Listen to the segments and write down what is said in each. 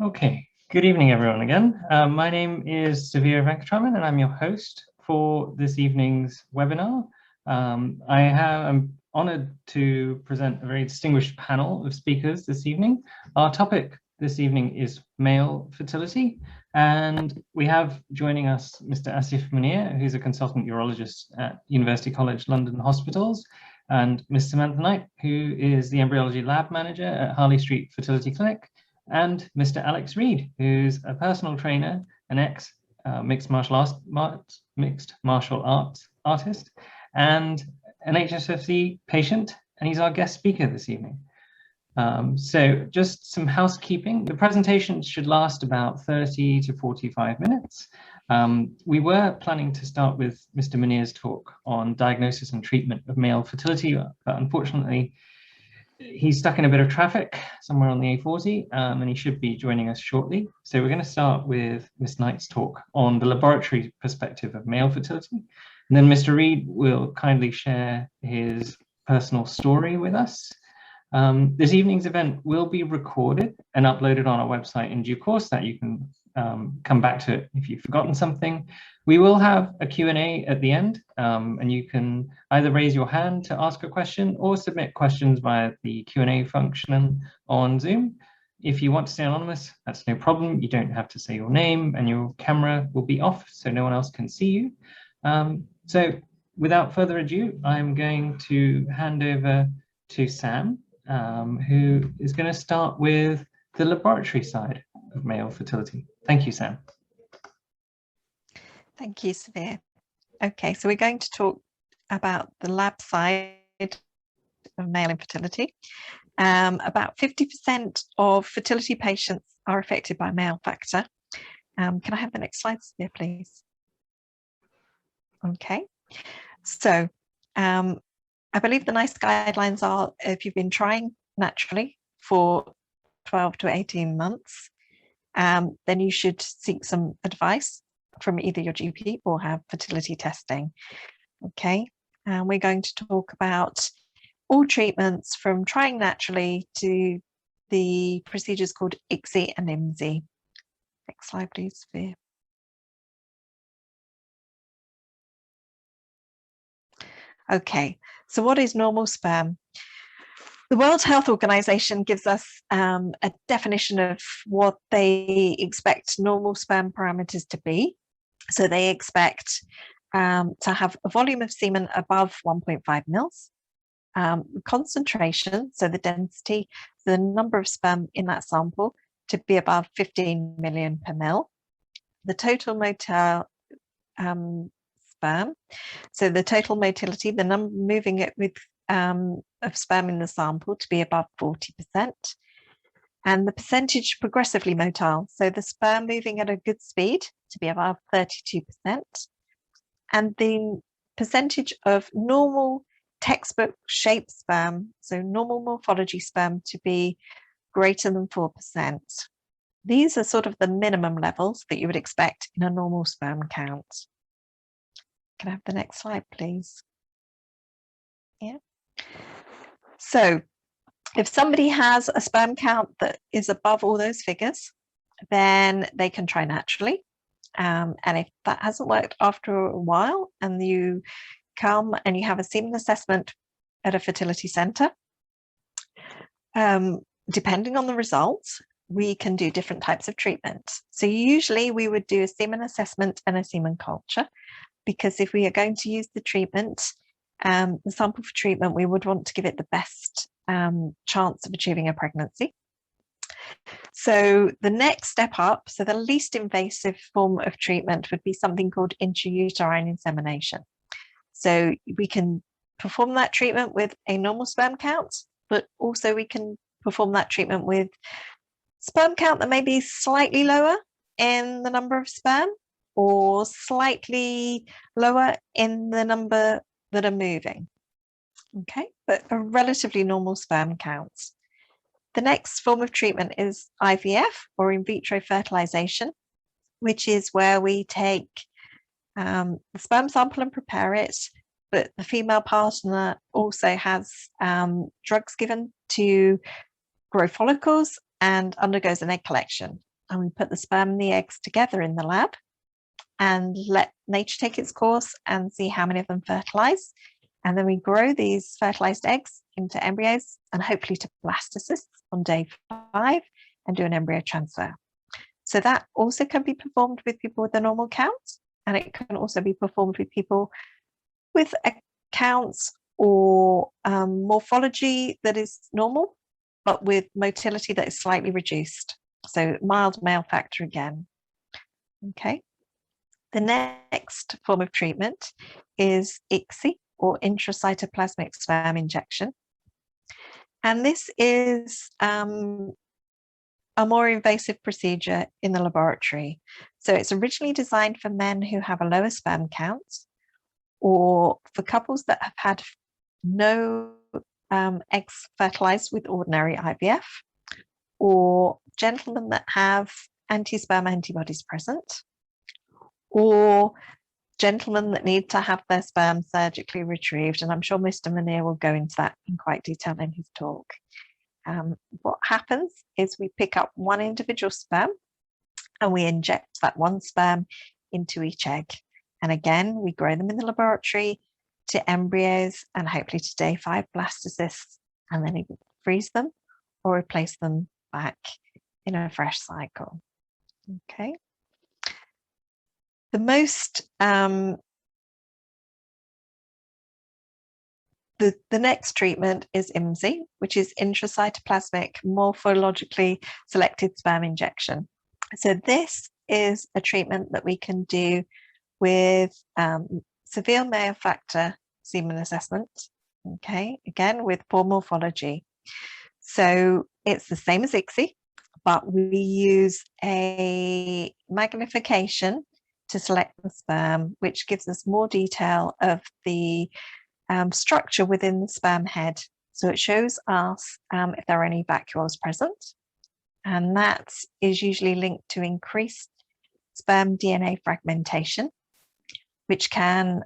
Okay, good evening everyone again. My name is Severe Venkatraman and I'm your host for this evening's webinar. I'm honored to present a very distinguished panel of speakers this evening. Our topic this evening is male fertility, and we have joining us Mr Asif Muneer, who's a consultant urologist at University College London Hospitals, and Ms Samantha Knight, who is the Embryology Lab Manager at Harley Street Fertility Clinic, and Mr Alex Reid, who's a personal trainer, an ex-mixed martial arts artist, and an HSFC patient, and he's our guest speaker this evening. So just some housekeeping. The presentation should last about 30 to 45 minutes. We were planning to start with Mr Muneer's talk on diagnosis and treatment of male fertility, but unfortunately, he's stuck in a bit of traffic somewhere on the A40, and he should be joining us shortly. So we're going to start with Ms. Knight's talk on the laboratory perspective of male fertility. And then Mr. Reid will kindly share his personal story with us. This evening's event will be recorded and uploaded on our website in due course, that you can come back to it if you've forgotten something. We will have a Q&A at the end, and you can either raise your hand to ask a question or submit questions via the Q&A function on Zoom. If you want to stay anonymous, that's no problem. You don't have to say your name, and your camera will be off so no one else can see you. So without further ado, I'm going to hand over to Sam, who is going to start with the laboratory side of male fertility. Thank you, Sam. Thank you, Severe. Okay, so we're going to talk about the lab side of male infertility. About 50% of fertility patients are affected by male factor. Can I have the next slide, Severe, please? Okay, so I believe the NICE guidelines are, if you've been trying naturally for 12 to 18 months, then you should seek some advice from either your GP or have fertility testing. Okay, and we're going to talk about all treatments from trying naturally to the procedures called ICSI and IMSI. Next slide, please, Sophia. Okay, so what is normal sperm? The World Health Organization gives us a definition of what they expect normal sperm parameters to be. So they expect to have a volume of semen above 1.5 mils, concentration, so the density, the number of sperm in that sample to be above 15 million per mil, the total motile sperm, so the total motility, the number moving it with of sperm in the sample to be above 40%, and the percentage progressively motile, so the sperm moving at a good speed to be above 32%, and the percentage of normal textbook shaped sperm, so normal morphology sperm, to be greater than 4%. These are sort of the minimum levels that you would expect in a normal sperm count. Can I have the next slide, please? Yeah. So if somebody has a sperm count that is above all those figures, then they can try naturally. And if that hasn't worked after a while and you come and you have a semen assessment at a fertility centre, depending on the results, we can do different types of treatment. So usually we would do a semen assessment and a semen culture, because if we are going to use the treatment, the sample for treatment, we would want to give it the best chance of achieving a pregnancy. So the next step up, so the least invasive form of treatment would be something called intrauterine insemination. So we can perform that treatment with a normal sperm count, but also we can perform that treatment with sperm count that may be slightly lower in the number of sperm or slightly lower in the number that are moving. Okay, but a relatively normal sperm count. The next form of treatment is IVF, or in vitro fertilization, which is where we take the sperm sample and prepare it, but the female partner also has drugs given to grow follicles and undergoes an egg collection. and we put the sperm and the eggs together in the lab and let nature take its course and see how many of them fertilize. And then we grow these fertilized eggs into embryos and hopefully to blastocysts on day 5 and do an embryo transfer. So that also can be performed with people with a normal count, and it can also be performed with people with counts or morphology that is normal, but with motility that is slightly reduced. So mild male factor again. Okay. The next form of treatment is ICSI, or intracytoplasmic sperm injection. And this is a more invasive procedure in the laboratory. So it's originally designed for men who have a lower sperm count, or for couples that have had no eggs fertilized with ordinary IVF, or gentlemen that have anti-sperm antibodies present, or gentlemen that need to have their sperm surgically retrieved. And I'm sure Mr. Muneer will go into that in quite detail in his talk. What happens is we pick up one individual sperm and we inject that one sperm into each egg. And again, we grow them in the laboratory to embryos and hopefully to day 5 blastocysts, and then freeze them or replace them back in a fresh cycle. Okay. The most, the next treatment is IMSI, which is intracytoplasmic morphologically selected sperm injection. So this is a treatment that we can do with severe male factor semen assessment, okay, again with poor morphology. So it's the same as ICSI, but we use a magnification to select the sperm, which gives us more detail of the structure within the sperm head. So it shows us if there are any vacuoles present, and that is usually linked to increased sperm DNA fragmentation, which can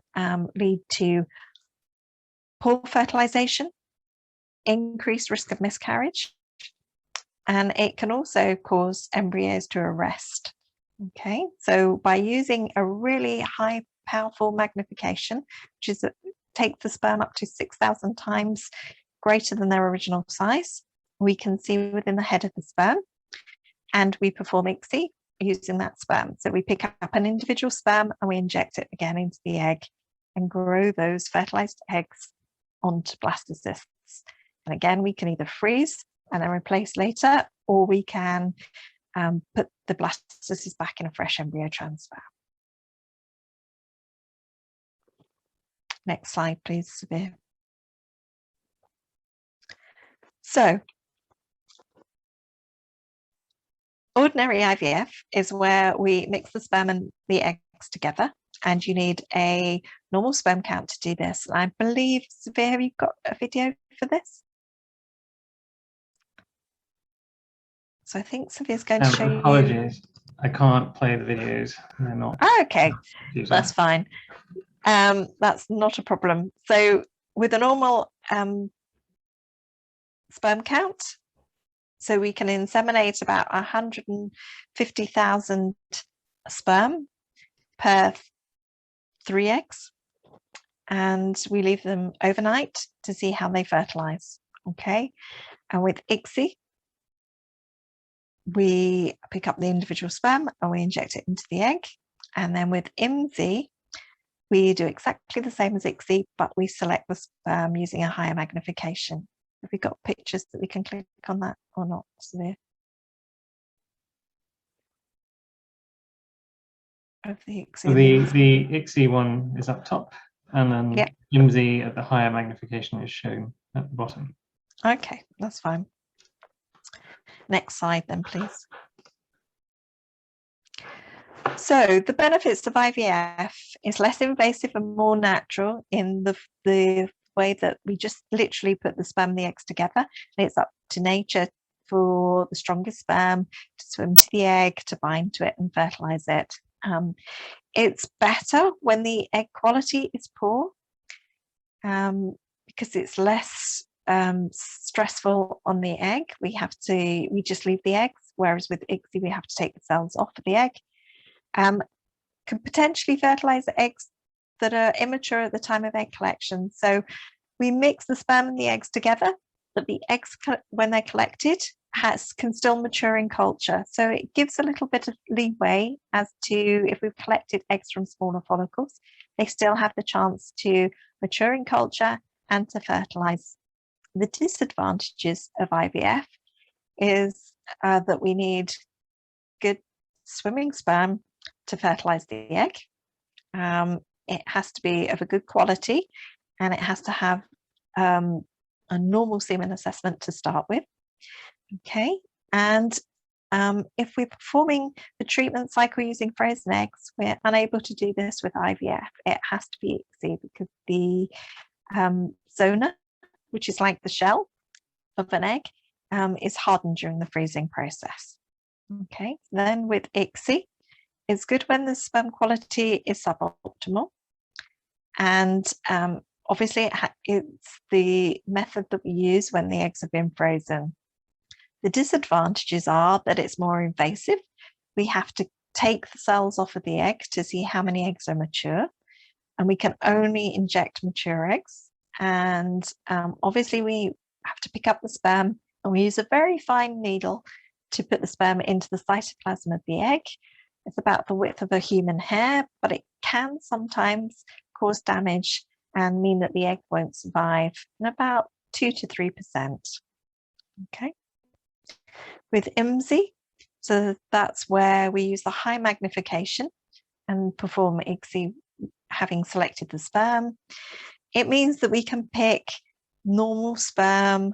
lead to poor fertilization, increased risk of miscarriage, and it can also cause embryos to arrest. Okay, so by using a really high powerful magnification, which is take the sperm up to 6,000 times greater than their original size, we can see within the head of the sperm, and we perform ICSI using that sperm. So we pick up an individual sperm and we inject it again into the egg and grow those fertilized eggs onto blastocysts. And again, we can either freeze and then replace later, or we can put the blastocysts back in a fresh embryo transfer. Next slide, please, Sabir. So, ordinary IVF is where we mix the sperm and the eggs together, and you need a normal sperm count to do this. I believe, Sabir, have you got a video for this? So I think Savir's going to show apologies. I can't play the videos. They're not. Oh, okay, that's fine. That's not a problem. So with a normal sperm count, so we can inseminate about 150,000 sperm per 3 eggs, and we leave them overnight to see how they fertilize. Okay, and with ICSI, we pick up the individual sperm and we inject it into the egg. And then with IMSI, we do exactly the same as ICSI, but we select the sperm using a higher magnification. Have we got pictures that we can click on that or not, Samir? Of the ICSI. So the ICSI one is up top, and then IMSI at the higher magnification is shown at the bottom. Okay, that's fine. Next slide then, please. So the benefits of IVF is less invasive and more natural in the way that we just literally put the sperm and the eggs together, and it's up to nature for the strongest sperm to swim to the egg, to bind to it and fertilize it. It's better when the egg quality is poor, because it's less stressful on the egg. We just leave the eggs whereas with ICSI, we have to take the cells off of the egg. Can potentially fertilize the eggs that are immature at the time of egg collection. So we mix the sperm and the eggs together, but the eggs, when they're collected, can still mature in culture. So it gives a little bit of leeway as to if we've collected eggs from smaller follicles, they still have the chance to mature in culture and to fertilize. The disadvantages of IVF is that we need good swimming sperm to fertilize the egg. It has to be of a good quality, and it has to have a normal semen assessment to start with. Okay, and if we're performing the treatment cycle using frozen eggs, we're unable to do this with IVF. It has to be ICSI because the zona, which is like the shell of an egg, is hardened during the freezing process. Okay, then with ICSI, it's good when the sperm quality is suboptimal, and obviously it's the method that we use when the eggs have been frozen. The disadvantages are that it's more invasive. We have to take the cells off of the egg to see how many eggs are mature, and we can only inject mature eggs. And obviously we have to pick up the sperm, and we use a very fine needle to put the sperm into the cytoplasm of the egg. It's about the width of a human hair, but it can sometimes cause damage and mean that the egg won't survive in about 2 to 3%. Okay. With IMSI, so that's where we use the high magnification and perform ICSI having selected the sperm. It means that we can pick normal sperm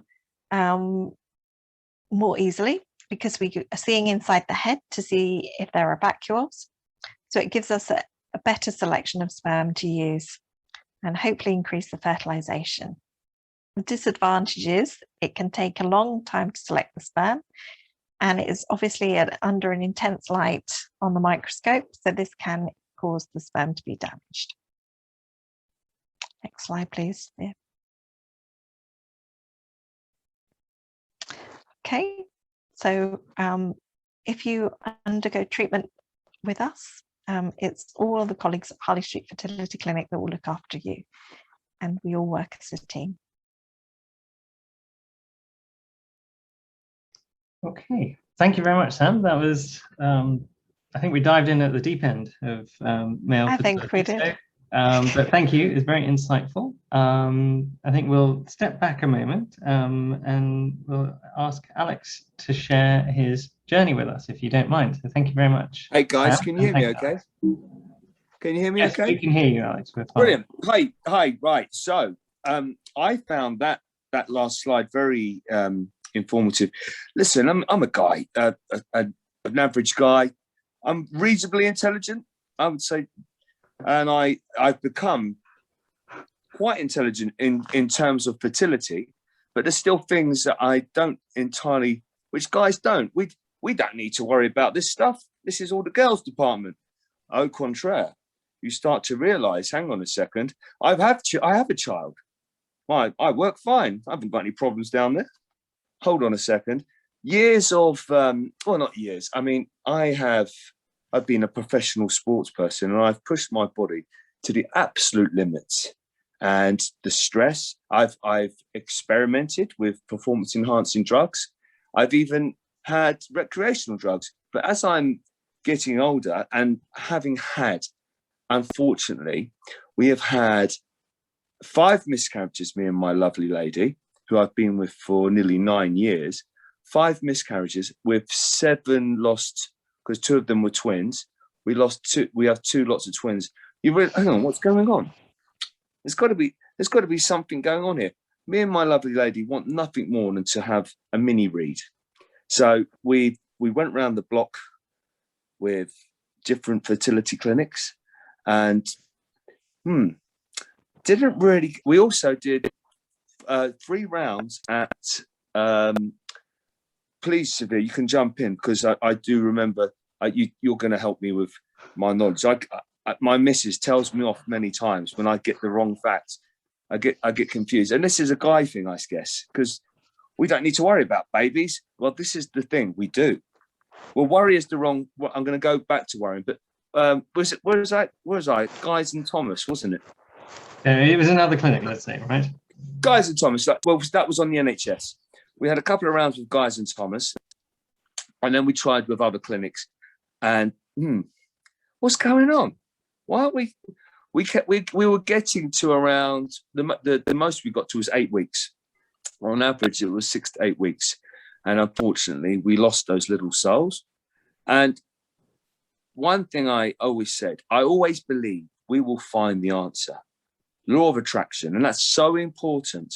more easily because we are seeing inside the head to see if there are vacuoles. So it gives us a better selection of sperm to use and hopefully increase the fertilization. The disadvantage is it can take a long time to select the sperm, and it is obviously under an intense light on the microscope, so this can cause the sperm to be damaged. Next slide, please. Yeah. Okay, so if you undergo treatment with us, it's all of the colleagues at Harley Street Fertility Clinic that will look after you, and we all work as a team. Okay, thank you very much, Sam. That was, I think we dived in at the deep end of male fertility. I think we did. But thank you, it's very insightful. I think we'll step back a moment and we'll ask Alex to share his journey with us, if you don't mind. So thank you very much. Hey guys, Sam, can you hear me okay? Alex. Can you hear me Yes, okay? we can hear you, Alex. We're fine. Brilliant. Hi, right. So I found that last slide very informative. Listen, I'm a guy, an average guy. I'm reasonably intelligent, I would say, and I've become quite intelligent in terms of fertility, but there's still things that I don't entirely, which guys don't. We don't need to worry about this stuff. This is all the girls' department. Au contraire, you start to realise, hang on a second, I have a child. I work fine. I haven't got any problems down there. Hold on a second. Years of, well, not years. I mean, I've been a professional sports person, and I've pushed my body to the absolute limits. And the stress, I've experimented with performance enhancing drugs. I've even had recreational drugs. But as I'm getting older and having had, unfortunately, we have had 5 miscarriages, me and my lovely lady, who I've been with for nearly 9 years, 5 miscarriages with 7 lost, because 2 of them were twins. We lost 2. We have 2 lots of twins. You really, hang on, what's going on? There's got to be something going on here. Me and my lovely lady want nothing more than to have a mini read. So we went around the block with different fertility clinics, and didn't really. We also did 3 rounds at. Please, Severe, you can jump in because I do remember you're going to help me with my knowledge. My missus tells me off many times when I get the wrong facts. I get confused, and this is a guy thing, I guess, because we don't need to worry about babies. Well, this is the thing we do. Well, worry is the wrong. Well, I'm going to go back to worrying, but where was I? Guys and Thomas, wasn't it? It was another clinic, let's say, right? Guys and Thomas. Well, that was on the NHS. We had a couple of rounds with Guys and Thomas, and then we tried with other clinics. And what's going on? Why are we were getting to around the most we got to was 8 weeks. On average, it was 6 to 8 weeks. And unfortunately, we lost those little souls. And one thing I always said, I always believe we will find the answer. Law of attraction. And that's so important.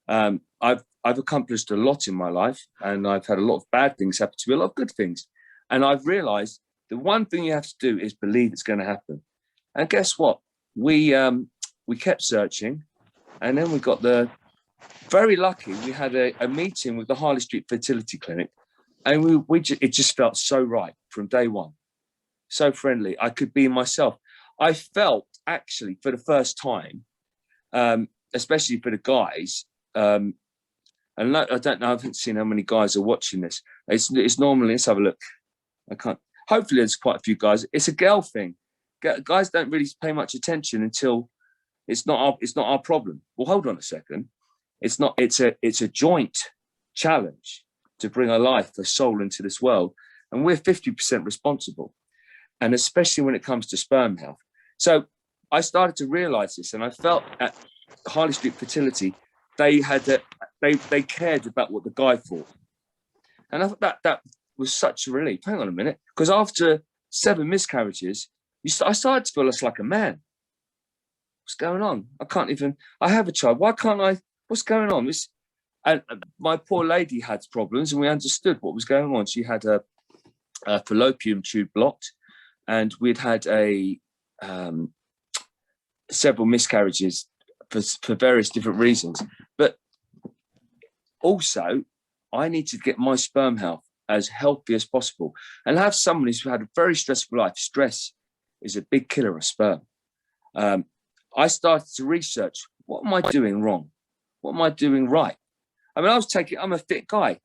I've accomplished a lot in my life, and I've had a lot of bad things happen to me, a lot of good things. And I've realized the one thing you have to do is believe it's going to happen. And guess what? We kept searching, and then we got very lucky. We had a meeting with the Harley Street Fertility Clinic, and it just felt so right from day one. So friendly. I could be myself. I felt actually for the first time, especially for the guys, and I don't know, I haven't seen how many guys are watching this. It's normally, let's have a look. I can't. Hopefully there's quite a few guys. It's a girl thing. Guys don't really pay much attention until it's not our problem. Well, hold on a second. It's a joint challenge to bring a soul into this world, and we're 50% responsible, and especially when it comes to sperm health. So I started to realize this, and I felt at Harley Street Fertility they cared about what the guy thought, and I thought that was such a relief. Hang on a minute, because after 7 miscarriages, I started to feel less like a man. What's going on? I have a child. Why can't I? What's going on? And my poor lady had problems, and we understood what was going on. She had a fallopian tube blocked, and we'd had several miscarriages for various different reasons. But also, I needed to get my sperm health as healthy as possible, and have someone who's had a very stressful life. Stress is a big killer of sperm. I started to research, what am I doing wrong? What am I doing right? I mean, I'm a fit guy.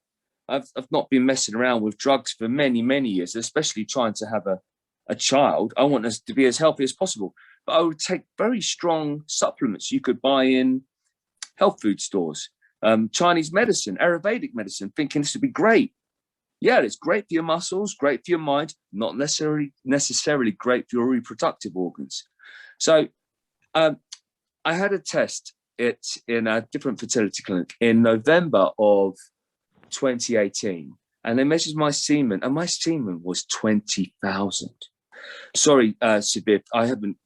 I've not been messing around with drugs for many, many years, especially trying to have a child. I want us to be as healthy as possible. But I would take very strong supplements you could buy in health food stores, Chinese medicine, Ayurvedic medicine, thinking this would be great. Yeah, it's great for your muscles, great for your mind, not necessarily great for your reproductive organs. So I had a test in a different fertility clinic in November of 2018, and they measured my semen, and my semen was 20,000. Sorry, Sabir, I haven't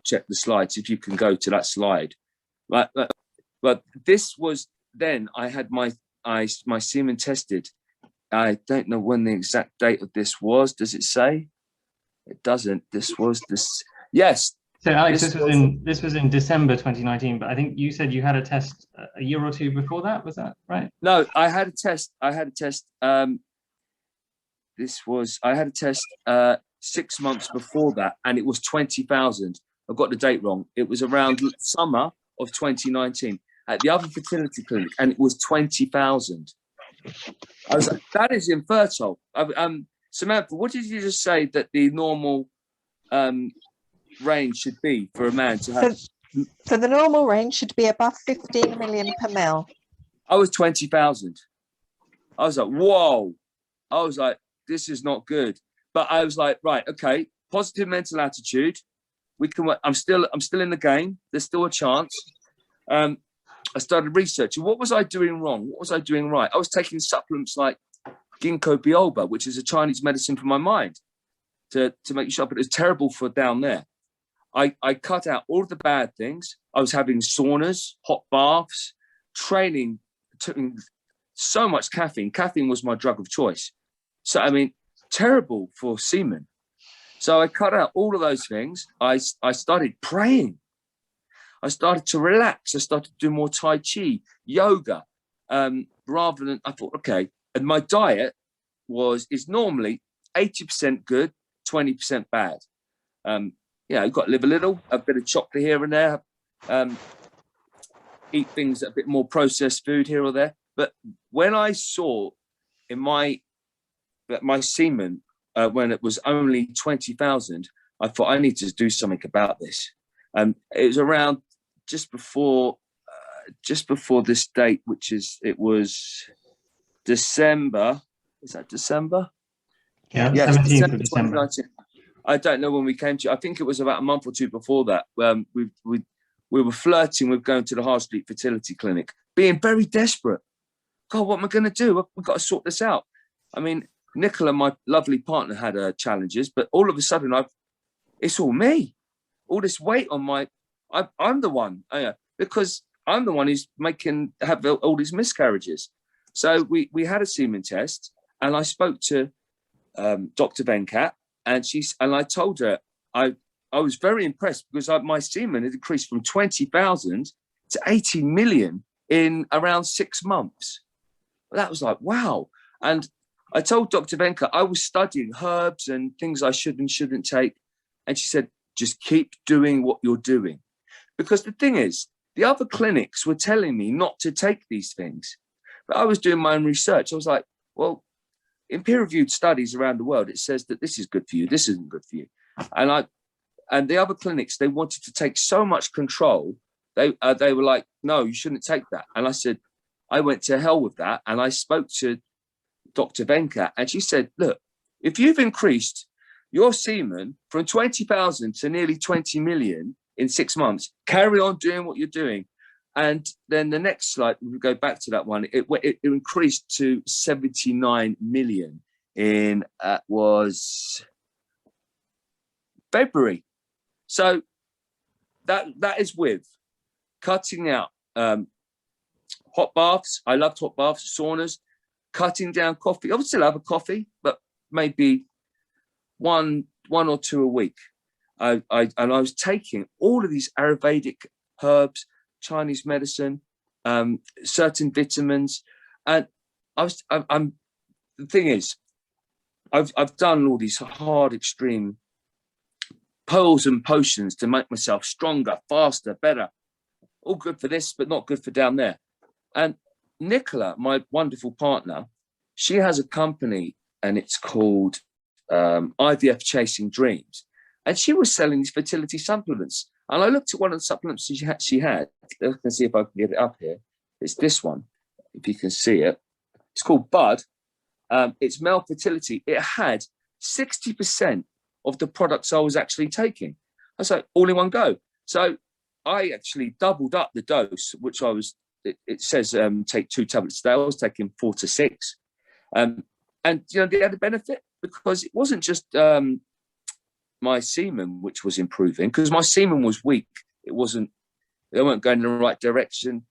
checked the slides. If you can go to that slide, but this was then I had my semen tested. I don't know when the exact date of this was. Does it say? It doesn't. This was this. Yes. So Alex, this was in December 2019, but I think you said you had a test a year or two before that. Was that right? No, I had a test. I had a test 6 months before that, and it was 20,000. I got the date wrong. It was around summer of 2019 at the other fertility clinic, and it was 20,000. I was like, that is infertile. Samantha, what did you just say that the normal range should be for a man to have? So the normal range should be above 15 million per mil. I was 20,000. I was like, whoa. I was like, this is not good. But I was like, right, okay, positive mental attitude. We can work. I'm still in the game. There's still a chance. I started researching. What was I doing wrong? What was I doing right? I was taking supplements like ginkgo biloba, which is a Chinese medicine for my mind, to make you sharp, but it's terrible for down there. I cut out all of the bad things. I was having saunas, hot baths, training, taking so much caffeine. Caffeine was my drug of choice. So, I mean, terrible for semen. So I cut out all of those things. I started praying. I started to relax. I started to do more Tai Chi, yoga, rather than, I thought, okay. And my diet is normally 80% good, 20% bad. Yeah, you've got to live a little, a bit of chocolate here and there, eat things that are a bit more processed food here or there. But when I saw in my my semen, when it was only 20,000, I thought I need to do something about this. It was around just before this date, it was December. Is that December? Yeah, yes, 17th December of December. 2019. I don't know when we came to. I think it was about a month or two before that. We were flirting with going to the Hard Street Fertility Clinic, being very desperate. God, what am I going to do? We've got to sort this out. I mean, Nicola, my lovely partner, had her challenges, but all of a sudden, it's all me. All this weight on I'm the one, because I'm the one who's have all these miscarriages. So we had a semen test, and I spoke to Dr. Venkat, and I told her I was very impressed because my semen had increased from 20,000 to 80 million in around 6 months. That was like, wow. And I told Dr. Venkat I was studying herbs and things I should and shouldn't take. And she said, just keep doing what you're doing. Because the thing is, the other clinics were telling me not to take these things. But I was doing my own research. I was like, well, in peer-reviewed studies around the world, it says that this is good for you, this isn't good for you. And the other clinics, they wanted to take so much control. They were like, no, you shouldn't take that. And I said, I went to hell with that. And I spoke to Dr. Venkat, and she said, look, if you've increased your semen from 20,000 to nearly 20 million in 6 months, carry on doing what you're doing. And then the next slide, we go back to that one, it increased to 79 million in, was February. So that is with cutting out hot baths. I loved hot baths, saunas, cutting down coffee. I would still have a coffee, but maybe one or two a week. I was taking all of these Ayurvedic herbs, Chinese medicine, certain vitamins, and the thing is, I've done all these hard, extreme pills and potions to make myself stronger, faster, better. All good for this, but not good for down there. And Nicola, my wonderful partner, she has a company, and it's called IVF Chasing Dreams. And she was selling these fertility supplements. And I looked at one of the supplements she had. I can see if I can get it up here. It's this one, if you can see it. It's called Bud. It's male fertility. It had 60% of the products I was actually taking. I was like, all in one go. So I actually doubled up the dose, which it says take 2 tablets a day. I was taking 4 to 6. And, the other benefit, because it wasn't just my semen, which was improving, because my semen was weak. They weren't going in the right direction.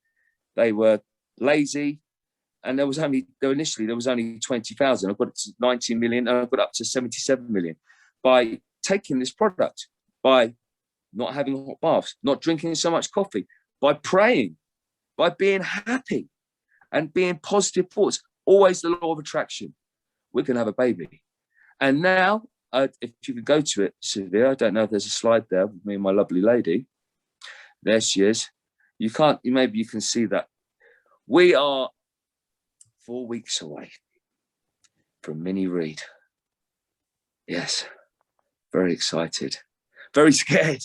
They were lazy. And there was only 20,000. I got it to 19 million, and I got up to 77 million by taking this product, by not having hot baths, not drinking so much coffee, by praying, by being happy and being positive thoughts. Always the law of attraction. We're going to have a baby. And now, if you could go to it, Severe, I don't know if there's a slide there with me and my lovely lady. There she is. Maybe you can see that. We are 4 weeks away from Minnie Reid. Yes, very excited, very scared,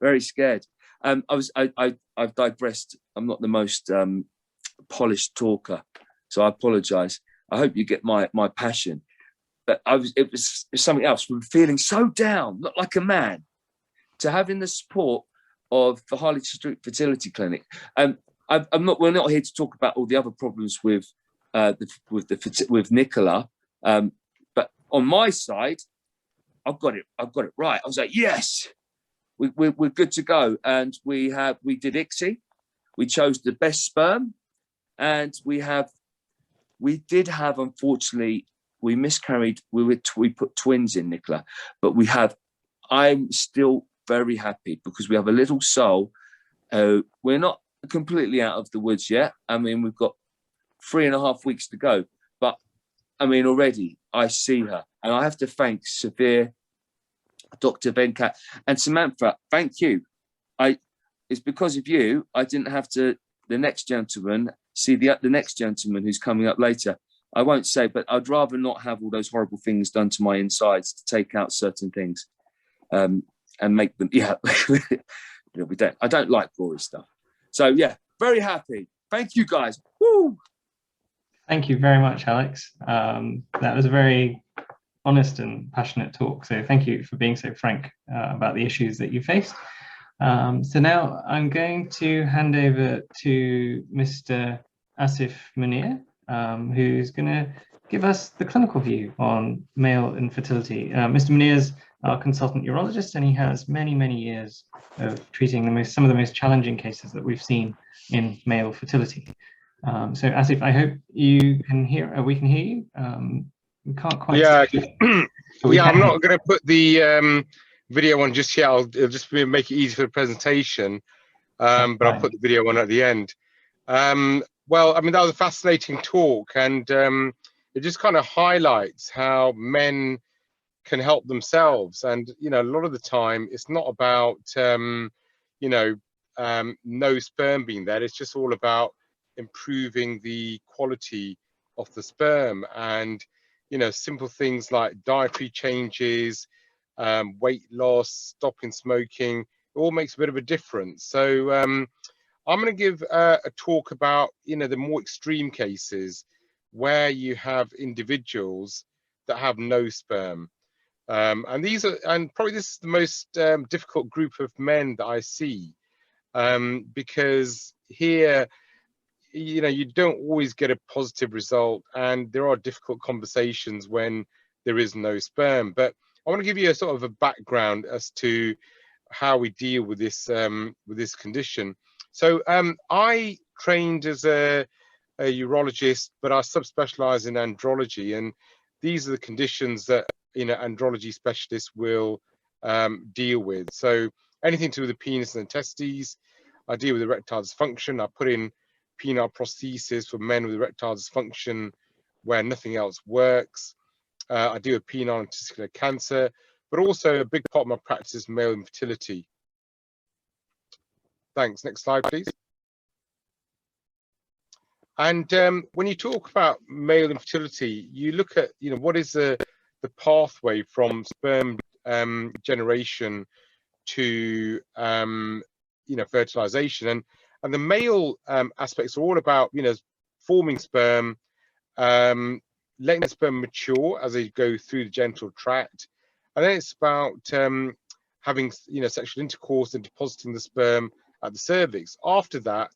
very scared. I've digressed. I'm not the most polished talker, so I apologise. I hope you get my passion. But it was something else, from feeling so down, not like a man, to having the support of the Harley Street Fertility Clinic. We're not here to talk about all the other problems with Nicola, but on my side, I've got it right. I was like, yes, we're good to go, and we did ICSI. We chose the best sperm, and we did have, unfortunately, we miscarried. We put twins in, Nicola, but I'm still very happy because we have a little soul. We're not completely out of the woods yet. I mean, we've got 3.5 weeks to go, but I mean, already I see her, and I have to thank Severe, Dr. Venkat, and Samantha. Thank you. It's because of you I didn't have to. The next gentleman, see the next gentleman who's coming up later. I won't say, but I'd rather not have all those horrible things done to my insides to take out certain things, and make them. Yeah, I don't like gory stuff. So yeah, very happy. Thank you guys. Woo! Thank you very much, Alex. That was a very honest and passionate talk. So thank you for being so frank about the issues that you faced. So now I'm going to hand over to Mr. Asif Muneer, who's going to give us the clinical view on male infertility. Mr. Muneer's our consultant urologist, and he has many, many years of treating some of the most challenging cases that we've seen in male fertility. So Asif, I hope you can hear, we can hear you. We can't quite. Yeah, yeah, I'm not going to put the video on just yet. I'll just make it easy for the presentation, but I'll put the video on at the end. Well, I mean, that was a fascinating talk, and it just kind of highlights how men can help themselves. And, you know, a lot of the time it's not about, no sperm being there. It's just all about improving the quality of the sperm, and, you know, simple things like dietary changes, weight loss, stopping smoking, it all makes a bit of a difference. So I'm going to give a talk about, you know, the more extreme cases where you have individuals that have no sperm. And these are, and probably this is the most difficult group of men that I see, because here, you know, you don't always get a positive result, and there are difficult conversations when there is no sperm. But I want to give you a sort of a background as to how we deal with this condition. So I trained as a urologist, but I subspecialize in andrology, and these are the conditions that, you know, andrology specialists will deal with. So anything to do with the penis and the testes. I deal with erectile dysfunction. I put in penile prosthesis for men with erectile dysfunction where nothing else works. I deal with penile and testicular cancer, but also a big part of my practice is male infertility. Thanks. Next slide, please. And when you talk about male infertility, you look at, you know, what is the pathway from sperm generation to, fertilization, and the male aspects are all about, you know, forming sperm, letting the sperm mature as they go through the genital tract, and then it's about having, you know, sexual intercourse and depositing the sperm at the cervix. After that,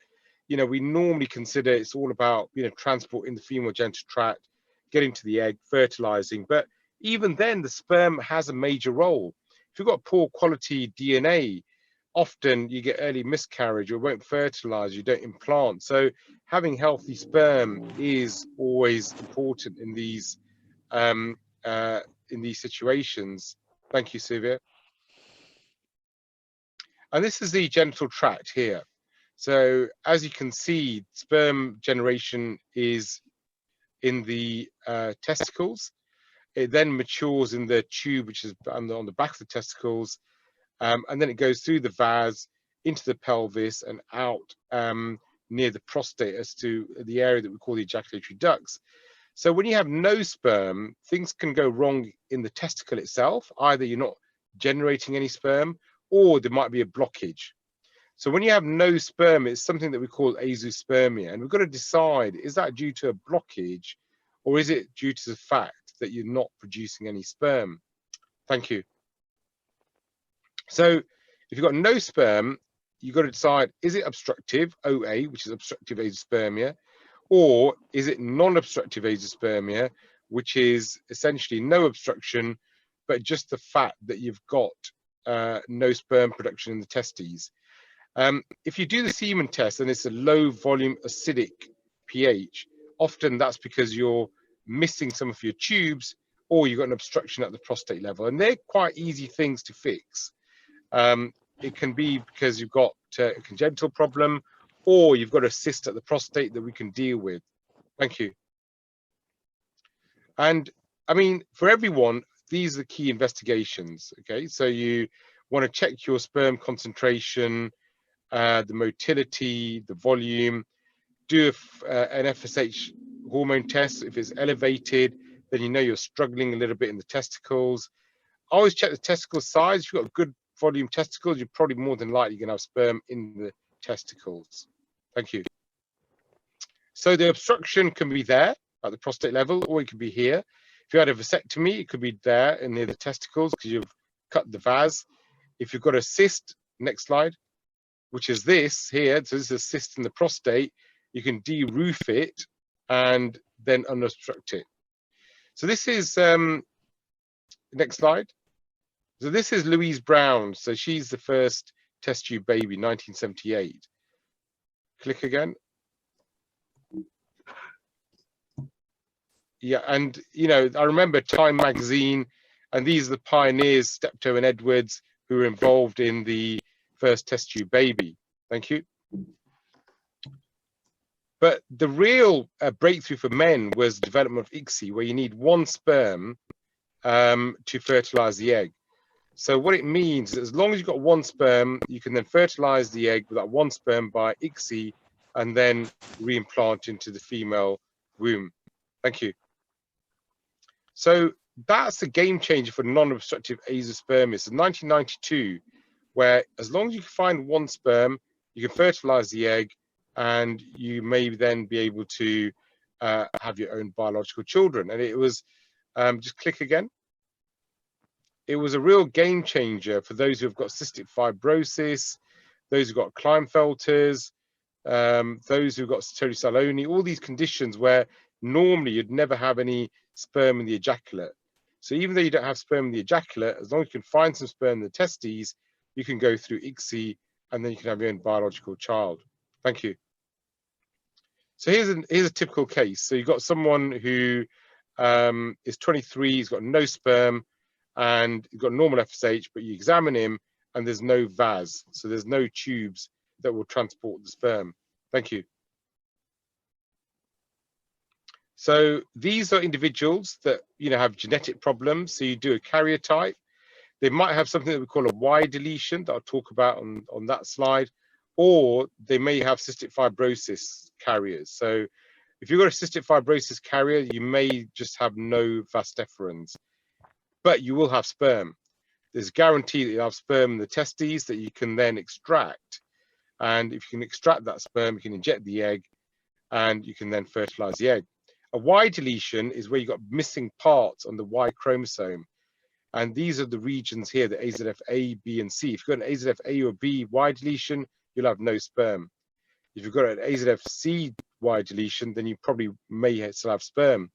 you know, we normally consider it's all about, you know, transport in the female genital tract, getting to the egg, fertilizing. But even then, the sperm has a major role. If you've got poor quality DNA, often you get early miscarriage, or won't fertilize, you don't implant. So having healthy sperm is always important in these situations. Thank you, Sylvia. And this is the genital tract here. So as you can see, sperm generation is in the testicles. It then matures in the tube, which is on the back of the testicles, and then it goes through the vas into the pelvis and out near the prostate as to the area that we call the ejaculatory ducts. So when you have no sperm, things can go wrong in the testicle itself. Either you're not generating any sperm, or there might be a blockage. So when you have no sperm, it's something that we call azoospermia, and we've got to decide, is that due to a blockage, or is it due to the fact that you're not producing any sperm? Thank you. So if you've got no sperm, you've got to decide, is it obstructive, OA, which is obstructive azoospermia, or is it non-obstructive azoospermia, which is essentially no obstruction, but just the fact that you've got no sperm production in the testes. If you do the semen test and it's a low volume acidic pH, often that's because you're missing some of your tubes, or you've got an obstruction at the prostate level, and they're quite easy things to fix. It can be because you've got a congenital problem, or you've got a cyst at the prostate that we can deal with. Thank you. And I mean, for everyone, these are the key investigations. Okay, so you want to check your sperm concentration, the motility, the volume, do an FSH hormone tests. If it's elevated, then you know you're struggling a little bit in the testicles. Always check the testicle size. If you've got good volume testicles, you're probably more than likely going to have sperm in the testicles. Thank you. So the obstruction can be there at the prostate level, or it could be here. If you had a vasectomy, it could be there and near the testicles because you've cut the vas. If you've got a cyst, next slide, which is this here, so this is a cyst in the prostate, you can de-roof it and then unobstruct it. So this is, next slide. So this is Louise Brown. So she's the first test tube baby, 1978. Click again. Yeah, and you know, I remember Time magazine, and these are the pioneers, Steptoe and Edwards, who were involved in the first test tube baby. Thank you. But the real breakthrough for men was the development of ICSI, where you need one sperm to fertilize the egg. So what it means is, as long as you've got one sperm, you can then fertilize the egg with that one sperm by ICSI and then reimplant into the female womb. Thank you. So that's the game changer for non-obstructive azoospermia. So 1992, where as long as you can find one sperm, you can fertilize the egg, and you may then be able to have your own biological children. And it was, just click again. It was a real game changer for those who have got cystic fibrosis, those who've got Klinefelters, those who've got Sertoli, all these conditions where normally you'd never have any sperm in the ejaculate. So even though you don't have sperm in the ejaculate, as long as you can find some sperm in the testes, you can go through ICSI and then you can have your own biological child. Thank you. So here's a typical case. So you've got someone who is 23, he's got no sperm, and you've got normal FSH, but you examine him and there's no vas. So there's no tubes that will transport the sperm. Thank you. So these are individuals that, you know, have genetic problems. So you do a karyotype. They might have something that we call a Y deletion that I'll talk about on that slide, or they may have cystic fibrosis carriers. So if you've got a cystic fibrosis carrier, you may just have no vas deferens, but you will have sperm. There's a guarantee that you'll have sperm in the testes that you can then extract. And if you can extract that sperm, you can inject the egg and you can then fertilize the egg. A Y deletion is where you've got missing parts on the Y chromosome. And these are the regions here, the AZFA, B, and C. If you've got an AZFA or B Y deletion, you'll have no sperm. If you've got an AZFC Y deletion, then you probably may still have sperm.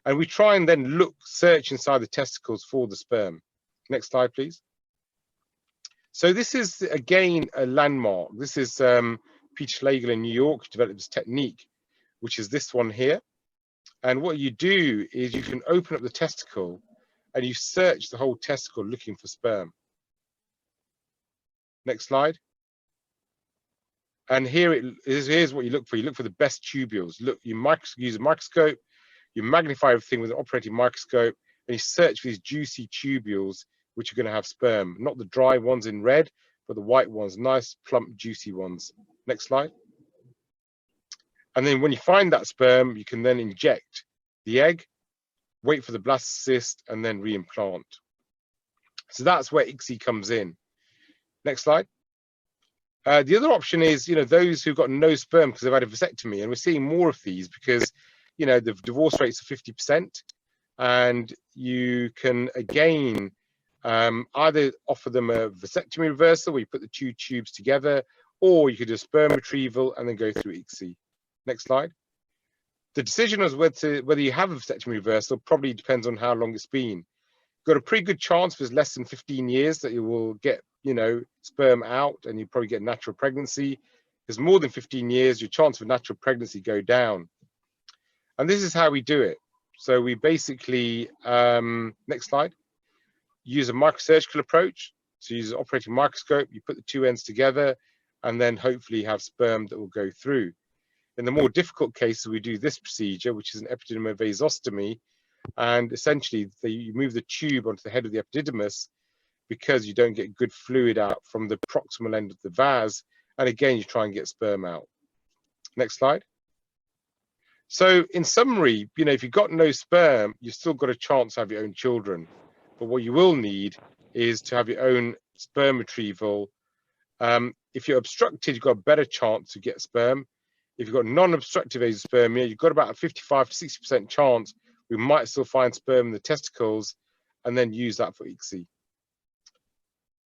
And we try and then search inside the testicles for the sperm. Next slide, please. So this is, again, a landmark. This is Peter Schlegel in New York, who developed this technique, which is this one here. And what you do is you can open up the testicle and you search the whole testicle looking for sperm. Next slide. And here's what you look for. You look for the best tubules. Look, you use a microscope, you magnify everything with an operating microscope, and you search for these juicy tubules which are going to have sperm. Not the dry ones in red, but the white ones, nice, plump, juicy ones. Next slide. And then when you find that sperm, you can then inject the egg, wait for the blastocyst, and then reimplant. So that's where ICSI comes in. Next slide. The other option is, you know, those who've got no sperm because they've had a vasectomy, and we're seeing more of these because, you know, the divorce rates are 50%, and you can again either offer them a vasectomy reversal where you put the two tubes together, or you could do a sperm retrieval and then go through ICSI. Next slide. The decision as whether you have a vasectomy reversal probably depends on how long it's been. You've got a pretty good chance if it's less than 15 years that you will get, you know, sperm out, and you probably get natural pregnancy. If it's more than 15 years, your chance of natural pregnancy go down. And this is how we do it. So we basically, next slide, use a microsurgical approach. So you use an operating microscope, you put the two ends together, and then hopefully have sperm that will go through. In the more difficult cases, we do this procedure, which is an epididymal vasostomy, and essentially you move the tube onto the head of the epididymis because you don't get good fluid out from the proximal end of the vas, and again you try and get sperm out. Next slide. So in summary, you know, if you've got no sperm, you've still got a chance to have your own children. But what you will need is to have your own sperm retrieval. If you're obstructed, you've got a better chance to get sperm. If you've got non-obstructive azoospermia, you've got about a 55 to 60% chance we might still find sperm in the testicles and then use that for ICSI.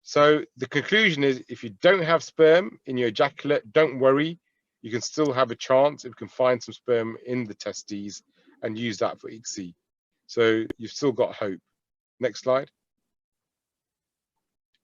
So the conclusion is, if you don't have sperm in your ejaculate, don't worry. You can still have a chance if you can find some sperm in the testes and use that for ICSI. So you've still got hope. Next slide.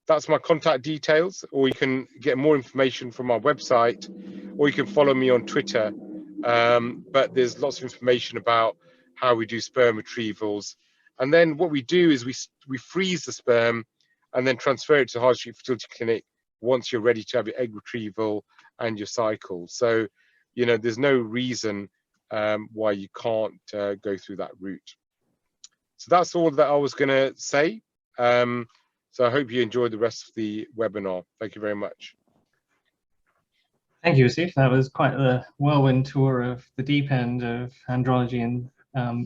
That's my contact details, or you can get more information from our website, or you can follow me on Twitter. But there's lots of information about how we do sperm retrievals. And then what we do is we freeze the sperm and then transfer it to High Street Fertility Clinic once you're ready to have your egg retrieval and your cycle. So, you know, there's no reason why you can't go through that route. So that's all that I was going to say. So I hope you enjoyed the rest of the webinar. Thank you very much. Thank you, Asif. That was quite a whirlwind tour of the deep end of andrology and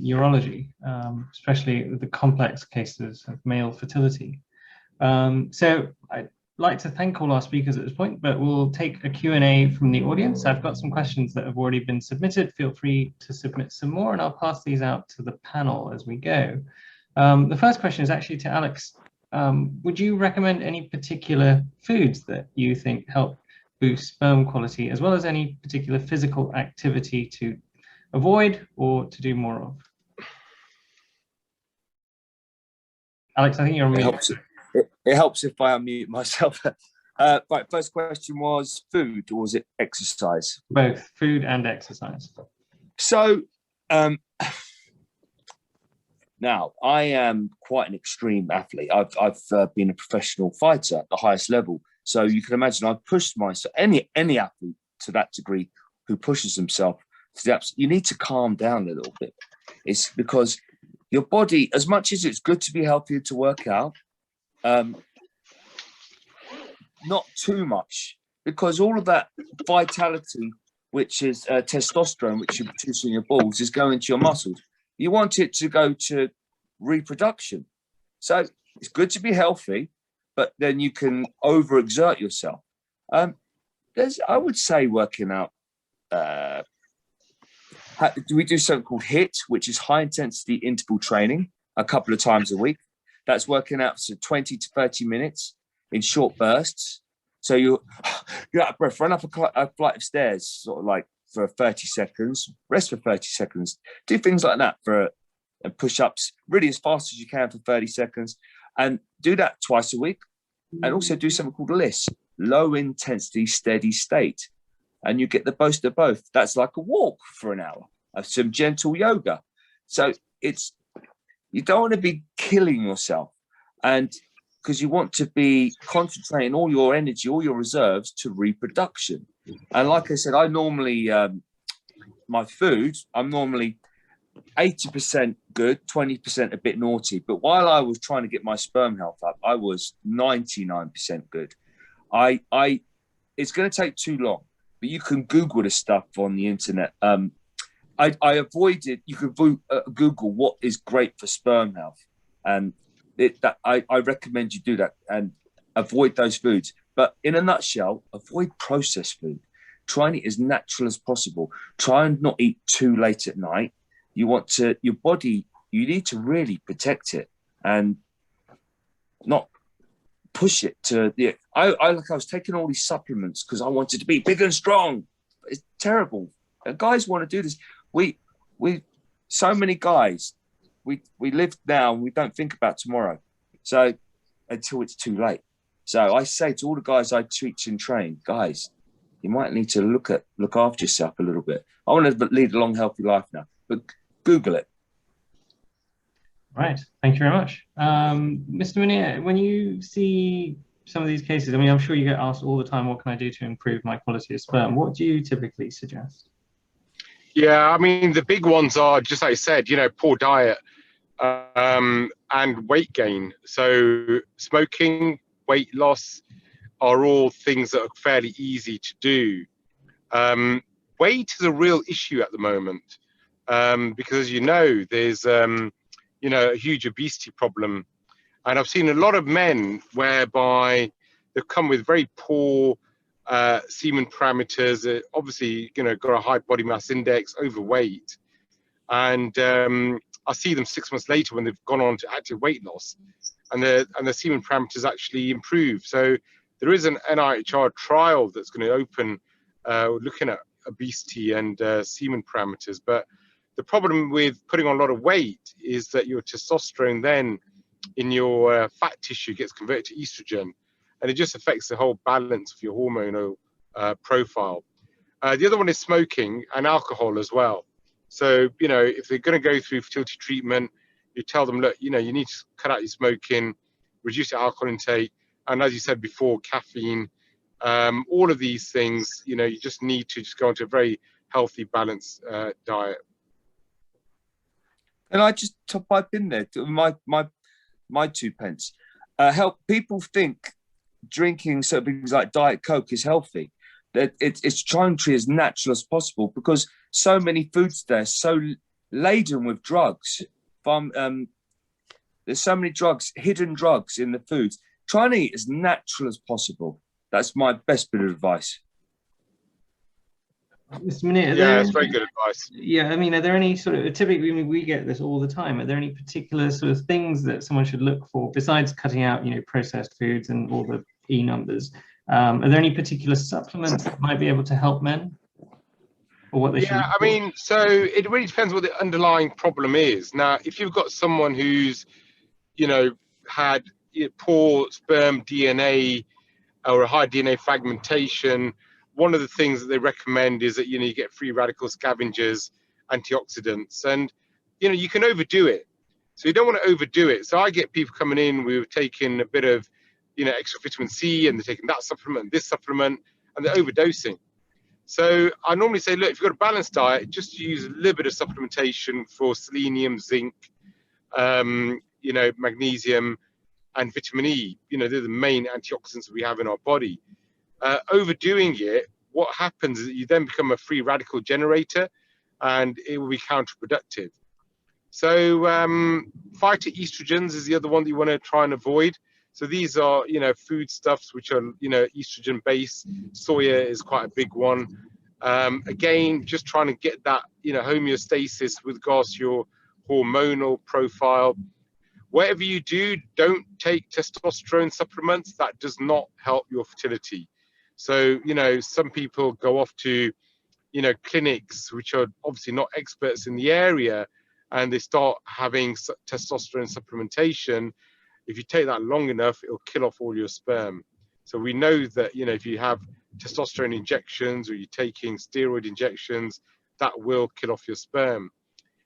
urology, especially the complex cases of male fertility. So I'd like to thank all our speakers at this point, but we'll take a Q&A from the audience. I've got some questions that have already been submitted. Feel free to submit some more, and I'll pass these out to the panel as we go. The first question is actually to Alex. Would you recommend any particular foods that you think help boost sperm quality, as well as any particular physical activity to avoid or to do more of? Alex, I think you're on mute. It helps if I unmute myself. Right, first question was food, or was it exercise? Both food and exercise. So now I am quite an extreme athlete. I've been a professional fighter at the highest level. So you can imagine I've pushed myself, any athlete to that degree who pushes himself to the absolute, you need to calm down a little bit. It's because your body, as much as it's good to be healthy to work out, not too much, because all of that vitality, which is testosterone, which you produce in your balls, is going to your muscles. You want it to go to reproduction. So it's good to be healthy, but then you can overexert yourself. I would say working out, we do something called HIIT, which is high intensity interval training, a couple of times a week. That's working out for 20 to 30 minutes in short bursts. So you're out of breath, run up a flight of stairs, sort of like for 30 seconds, rest for 30 seconds, do things like that and push-ups really as fast as you can for 30 seconds, and do that twice a week. And also do something called LISS, low intensity steady state, and you get the best of both. That's like a walk for an hour, some gentle yoga. So you don't want to be killing yourself, and because you want to be concentrating all your energy, all your reserves to reproduction. And like I said, I normally, my food, I'm normally 80% good, 20% a bit naughty. But while I was trying to get my sperm health up, I was 99% good. It's going to take too long, but you can Google this stuff on the internet. I avoided, you could Google what is great for sperm health. And I recommend you do that and avoid those foods. But in a nutshell, avoid processed food. Try and eat as natural as possible. Try and not eat too late at night. Your body, you need to really protect it and not push it to the. I was taking all these supplements because I wanted to be big and strong. It's terrible. Guys want to do this. We so many guys. We live now and we don't think about tomorrow. So until it's too late. So I say to all the guys I teach and train, guys, you might need to look after yourself a little bit. I want to lead a long, healthy life now, but Google it. Right. Thank you very much. Mr. Muneer, when you see some of these cases, I mean, I'm sure you get asked all the time, what can I do to improve my quality of sperm? What do you typically suggest? Yeah, I mean, the big ones are, just like I said, poor diet and weight gain. So smoking, weight loss are all things that are fairly easy to do. Weight is a real issue at the moment. because as you know, there's you know, a huge obesity problem. And I've seen a lot of men whereby they've come with very poor semen parameters, obviously, you know, got a high body mass index, overweight. And I see them 6 months later when they've gone on to active weight loss, and the semen parameters actually improve. So there is an NIHR trial that's going to open looking at obesity and semen parameters. But the problem with putting on a lot of weight is that your testosterone then in your fat tissue gets converted to estrogen, and it just affects the whole balance of your hormonal profile. The other one is smoking and alcohol as well. So, you know, if they're going to go through fertility treatment, you tell them, look, you know, you need to cut out your smoking, reduce your alcohol intake, and as you said before, caffeine, all of these things, you know, you just need to just go into a very healthy, balanced diet. And I just pipe in there my 2 pence. Help people think drinking certain things like Diet Coke is healthy. That it's trying to be as natural as possible, because so many foods there are so laden with drugs. There's so many drugs, hidden drugs in the foods. Try and eat as natural as possible. That's my best bit of advice. Mr. Muneer, yeah, that's very good advice. Yeah, I mean, are there any sort of, typically we get this all the time, are there any particular sort of things that someone should look for besides cutting out, you know, processed foods and all the E numbers? Are there any particular supplements that might be able to help men? Or what they should look for? I mean, so it really depends what the underlying problem is. Now, if you've got someone who's, you know, had poor sperm DNA or a high DNA fragmentation, one of the things that they recommend is that, you know, you get free radical scavengers, antioxidants, and, you know, you can overdo it. So you don't want to overdo it. So I get people coming in, we've taken a bit of, you know, extra vitamin C, and they're taking that supplement, this supplement, and they're overdosing. So I normally say, look, if you've got a balanced diet, just use a little bit of supplementation for selenium, zinc, you know, magnesium, and vitamin E. You know, they're the main antioxidants that we have in our body. Overdoing it, what happens is that you then become a free radical generator, and it will be counterproductive. So phytoestrogens is the other one that you want to try and avoid. So these are, you know, foodstuffs which are, you know, estrogen based. Soya is quite a big one. Again, just trying to get that, you know, homeostasis with regards to your hormonal profile. Whatever you do, don't take testosterone supplements. That does not help your fertility. So, you know, some people go off to, you know, clinics which are obviously not experts in the area, and they start having testosterone supplementation. If you take that long enough, it'll kill off all your sperm. So we know that, you know, if you have testosterone injections or you're taking steroid injections, that will kill off your sperm.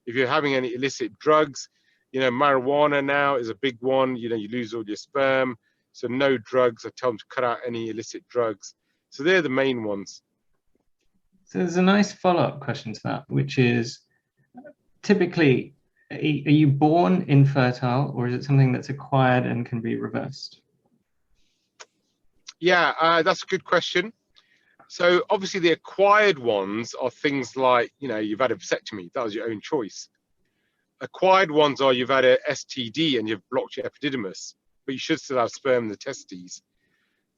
If you're having any illicit drugs, you know, marijuana now is a big one. You know, you lose all your sperm. So no drugs. I tell them to cut out any illicit drugs. So they're the main ones. So there's a nice follow-up question to that, which is, typically, are you born infertile, or is it something that's acquired and can be reversed? Yeah, that's a good question. So obviously the acquired ones are things like, you know, you've had a vasectomy. That was your own choice. Acquired ones are you've had a STD and you've blocked your epididymis, but you should still have sperm in the testes.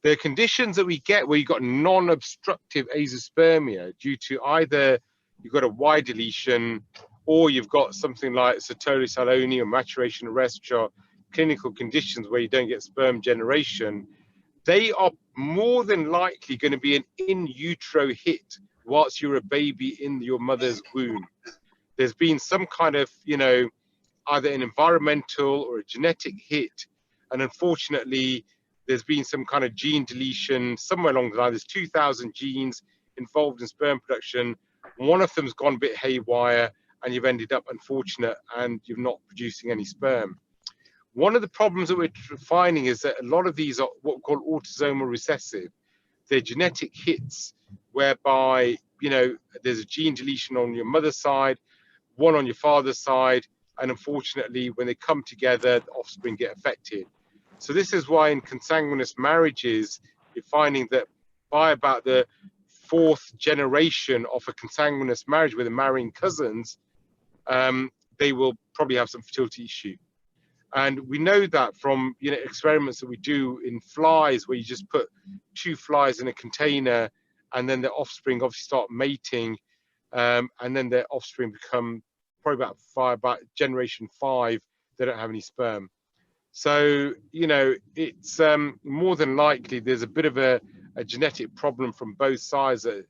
The conditions that we get where you've got non-obstructive azoospermia due to either you've got a Y deletion, or you've got something like Sertoli Saloni or maturation arrest, which are clinical conditions where you don't get sperm generation, they are more than likely going to be an in utero hit whilst you're a baby in your mother's womb. There's been some kind of, you know, either an environmental or a genetic hit, and unfortunately, there's been some kind of gene deletion somewhere along the line. There's 2,000 genes involved in sperm production. One of them's gone a bit haywire, and you've ended up unfortunate and you're not producing any sperm. One of the problems that we're finding is that a lot of these are what we call autosomal recessive. They're genetic hits whereby, you know, there's a gene deletion on your mother's side, one on your father's side, and unfortunately, when they come together, the offspring get affected. So this is why in consanguineous marriages, you're finding that by about the 4th generation of a consanguineous marriage where they're marrying cousins, they will probably have some fertility issue. And we know that from experiments that we do in flies, where you just put 2 flies in a container, and then their offspring obviously start mating, and then their offspring become probably about generation 5, they don't have any sperm. So it's more than likely there's a bit of a genetic problem from both sides that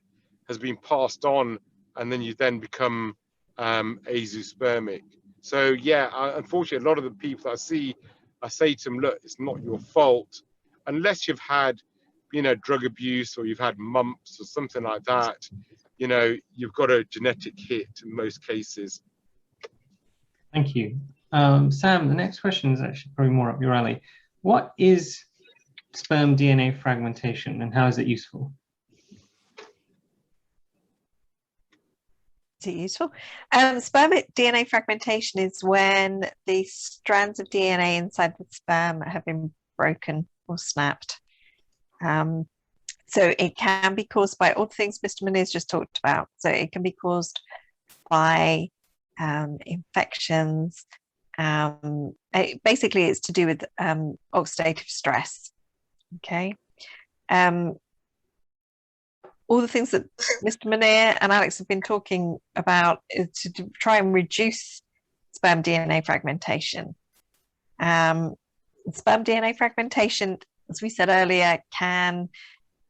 has been passed on, and then you then become azoospermic. So yeah, unfortunately, a lot of the people I see, I say to them, look, it's not your fault, unless you've had, drug abuse, or you've had mumps or something like that. You've got a genetic hit in most cases. Thank you. Sam, the next question is actually probably more up your alley. What is sperm DNA fragmentation, and how is it useful? Is it useful? Sperm DNA fragmentation is when the strands of DNA inside the sperm have been broken or snapped. So it can be caused by all the things Mr. Muneer's just talked about. So it can be caused by infections. Basically, it's to do with oxidative stress. Okay. All the things that Mr. Muneer and Alex have been talking about is to try and reduce sperm DNA fragmentation. Sperm DNA fragmentation, as we said earlier, can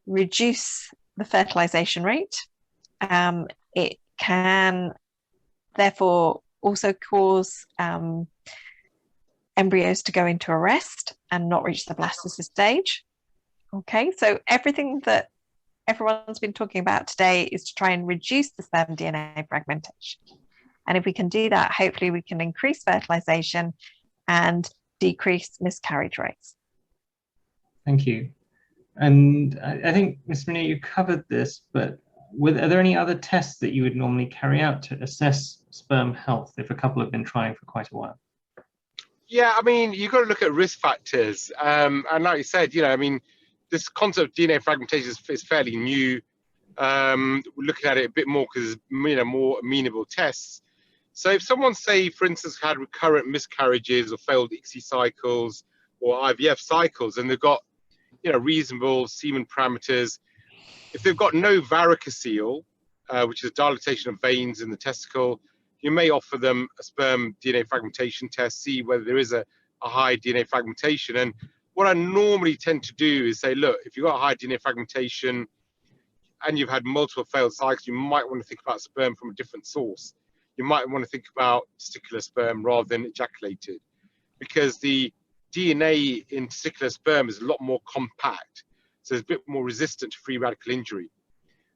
reduce the fertilization rate. It can therefore also cause embryos to go into arrest and not reach the blastocyst stage. Okay, so everything that everyone's been talking about today is to try and reduce the sperm DNA fragmentation. And if we can do that, hopefully we can increase fertilization and decrease miscarriage rates. Thank you. And I think, Mr. Muneer, you covered this, but are there any other tests that you would normally carry out to assess sperm health if a couple have been trying for quite a while? Yeah, I mean, you've got to look at risk factors. And like you said, this concept of DNA fragmentation is fairly new. We're looking at it a bit more because there's more amenable tests. So if someone, say, for instance, had recurrent miscarriages or failed ICSI cycles or IVF cycles, and they've got reasonable semen parameters, if they've got no varicocele, which is dilatation of veins in the testicle, you may offer them a sperm DNA fragmentation test, see whether there is a high DNA fragmentation. And what I normally tend to do is say, look, if you've got a high DNA fragmentation and you've had multiple failed cycles, you might want to think about sperm from a different source. You might want to think about testicular sperm rather than ejaculated, because the DNA in testicular sperm is a lot more compact, so it's a bit more resistant to free radical injury.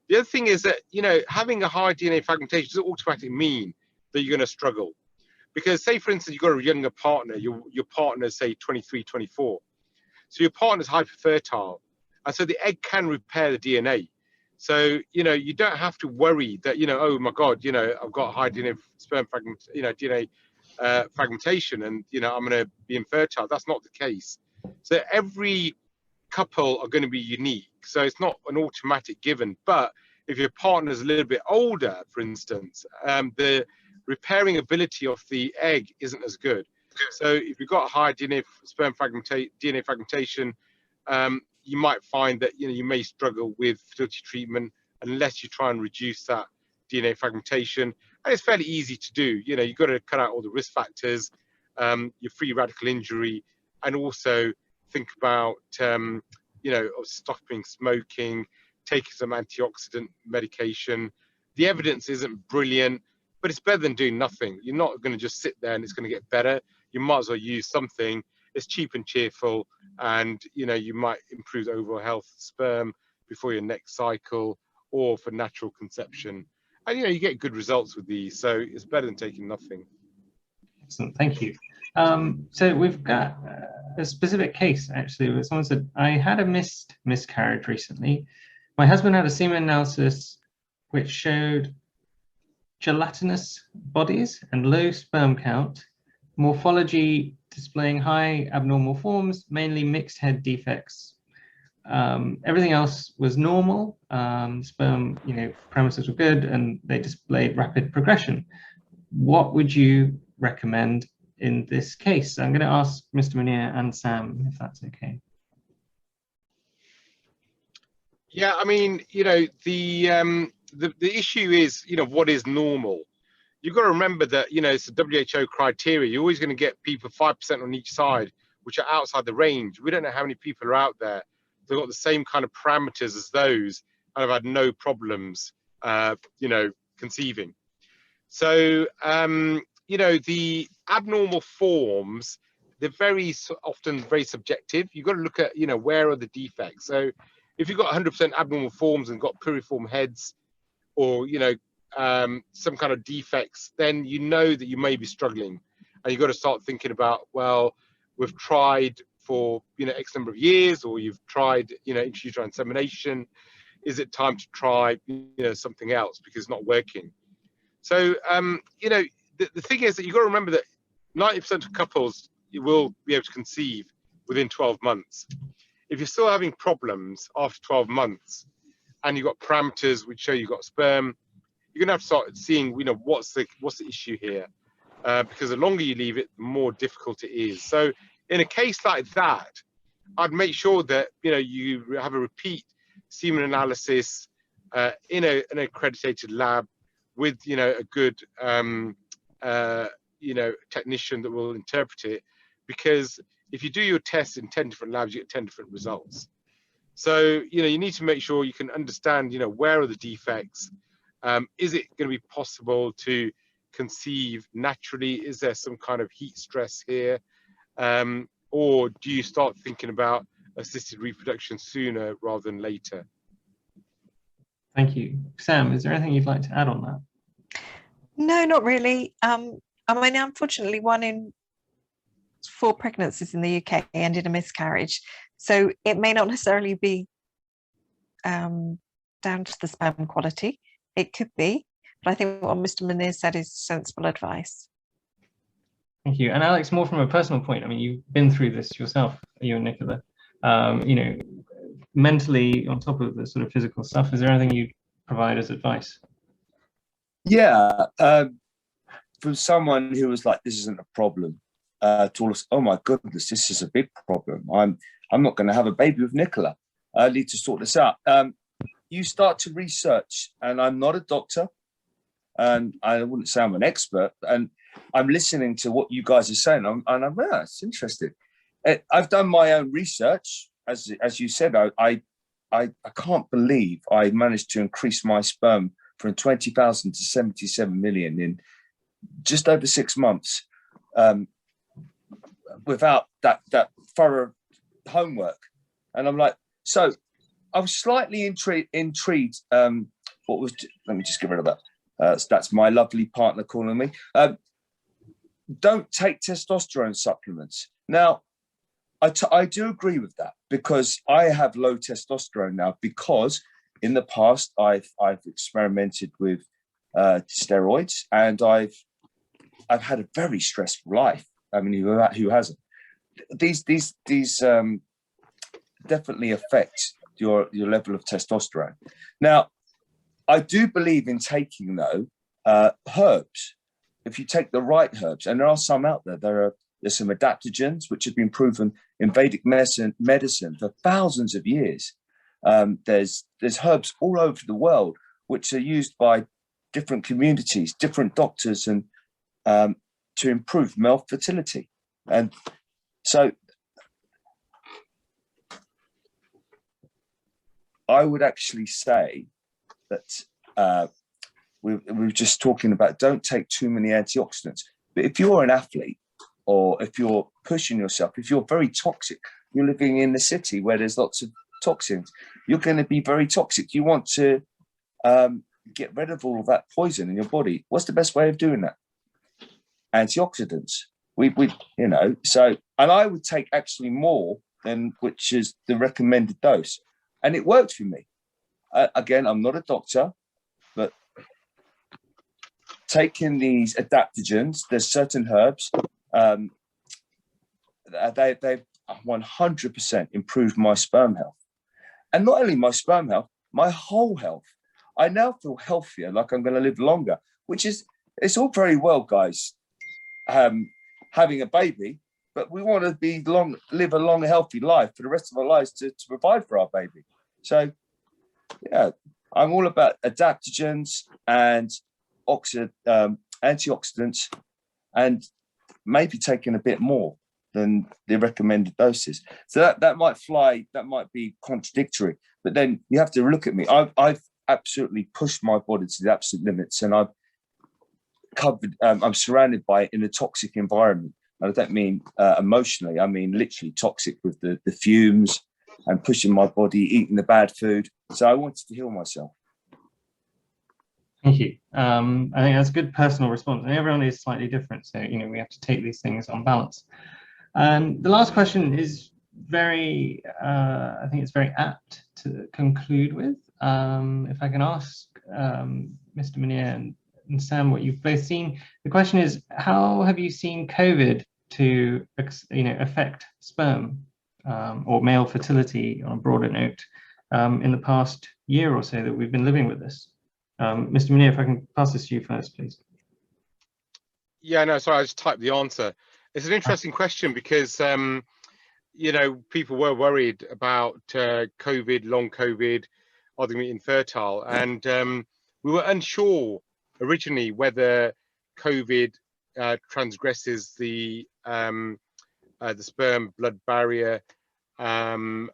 The other thing is that, having a high DNA fragmentation doesn't automatically mean that you're going to struggle. Because say, for instance, you've got a younger partner, your partner is, say, 23, 24. So your partner's hyperfertile. And so the egg can repair the DNA. So, you don't have to worry that, oh my God, I've got high DNA sperm fragmentation and, I'm going to be infertile. That's not the case. So every couple are going to be unique. So it's not an automatic given. But if your partner's a little bit older, for instance, the repairing ability of the egg isn't as good. So if you've got high DNA fragmentation, you might find that you may struggle with fertility treatment unless you try and reduce that DNA fragmentation. And it's fairly easy to do. You've got to cut out all the risk factors, your free radical injury, and also think about stopping smoking, taking some antioxidant medication. The evidence isn't brilliant, but it's better than doing nothing. You're not going to just sit there and it's going to get better. You might as well use something. It's cheap and cheerful, and you might improve the overall health of sperm before your next cycle or for natural conception. And you get good results with these, so it's better than taking nothing. Excellent, thank you. So we've got a specific case actually where someone said, I had a miscarriage recently. My husband had a semen analysis which showed gelatinous bodies and low sperm count, morphology displaying high abnormal forms, mainly mixed head defects. Everything else was normal. Sperm, parameters were good, and they displayed rapid progression. what would you recommend in this case? I'm going to ask Mr. Muneer and Sam, if that's okay. Yeah, I mean, the issue is, what is normal? You've got to remember that, it's a WHO criteria. You're always going to get people 5% on each side, which are outside the range. We don't know how many people are out there. They've got the same kind of parameters as those and have had no problems, conceiving. So, the abnormal forms, they're often very subjective. You've got to look at, where are the defects? So if you've got 100% abnormal forms and got piriform heads or, some kind of defects, then you know that you may be struggling. And you've got to start thinking about, well, we've tried for, X number of years, or you've tried, intrauterine insemination. Is it time to try, something else because it's not working? So, the thing is that you've got to remember that 90% of couples, you will be able to conceive within 12 months. If you're still having problems after 12 months and you've got parameters which show you've got sperm, you're going to have to start seeing, what's the issue here? Because the longer you leave it, the more difficult it is. So in a case like that, I'd make sure that, you have a repeat semen analysis in an accredited lab with, a good, technician that will interpret it. Because if you do your tests in 10 different labs, you get 10 different results. So, you need to make sure you can understand, where are the defects? Is it going to be possible to conceive naturally? Is there some kind of heat stress here? Or do you start thinking about assisted reproduction sooner rather than later? Thank you. Sam, is there anything you'd like to add on that? No, not really. I mean, unfortunately, 1 in 4 pregnancies in the UK ended in a miscarriage. So it may not necessarily be down to the sperm quality. It could be, but I think what Mr. Muneer said is sensible advice. Thank you. And Alex, more from a personal point, I mean, you've been through this yourself, you and Nicola. Mentally, on top of the sort of physical stuff, is there anything you'd provide as advice? Yeah, from someone who was like, this isn't a problem, to all of us, oh my goodness, this is a big problem. I'm not going to have a baby with Nicola. I need to sort this out. You start to research, and I'm not a doctor, and I wouldn't say I'm an expert, and I'm listening to what you guys are saying, and I'm it's interesting. I've done my own research, as you said. I can't believe I managed to increase my sperm from 20,000 to 77 million in just over 6 months, without that thorough homework. And I'm like, so I was slightly intrigued. Let me just get rid of that. That's my lovely partner calling me. Don't take testosterone supplements. Now, I do agree with that, because I have low testosterone now, because in the past I've experimented with steroids, and I've had a very stressful life. I mean, who hasn't? These definitely affect your level of testosterone. Now, I do believe in taking, though, herbs. If you take the right herbs, and there are some out there, there's some adaptogens which have been proven in Vedic medicine for thousands of years. There's herbs all over the world which are used by different communities, different doctors, and to improve male fertility. And so I would actually say that we were just talking about, don't take too many antioxidants. But if you're an athlete, or if you're pushing yourself, if you're very toxic, you're living in the city where there's lots of toxins, you're going to be very toxic. You want to get rid of all of that poison in your body. What's the best way of doing that? Antioxidants. So, and I would take actually more than which is the recommended dose. And it worked for me. Again, I'm not a doctor, but taking these adaptogens, there's certain herbs, they've 100% improved my sperm health. And not only my sperm health, my whole health. I now feel healthier, like I'm going to live longer, which is it's all very well, guys, having a baby, but we want to live a long, healthy life for the rest of our lives to provide for our baby. So, yeah, I'm all about adaptogens and antioxidants, and maybe taking a bit more than the recommended doses. So that might be contradictory, but then you have to look at me. I've absolutely pushed my body to the absolute limits, and I'm surrounded by it in a toxic environment. And I don't mean emotionally, I mean literally toxic with the fumes and pushing my body, eating the bad food. So I wanted to heal myself. Thank you. I think that's a good personal response, and everyone is slightly different, so we have to take these things on balance. And the last question is very, I think it's very apt to conclude with. If I can ask Mr. Muneer and Sam what you've both seen. The question is, how have you seen COVID to affect sperm or male fertility on a broader note in the past year or so that we've been living with this? Mr. Muneer, if I can pass this to you first, please. Yeah, no, sorry, I just typed the answer. It's an interesting question because, people were worried about COVID, long COVID, are they going to be infertile? And we were unsure originally whether COVID transgresses the sperm blood barrier and,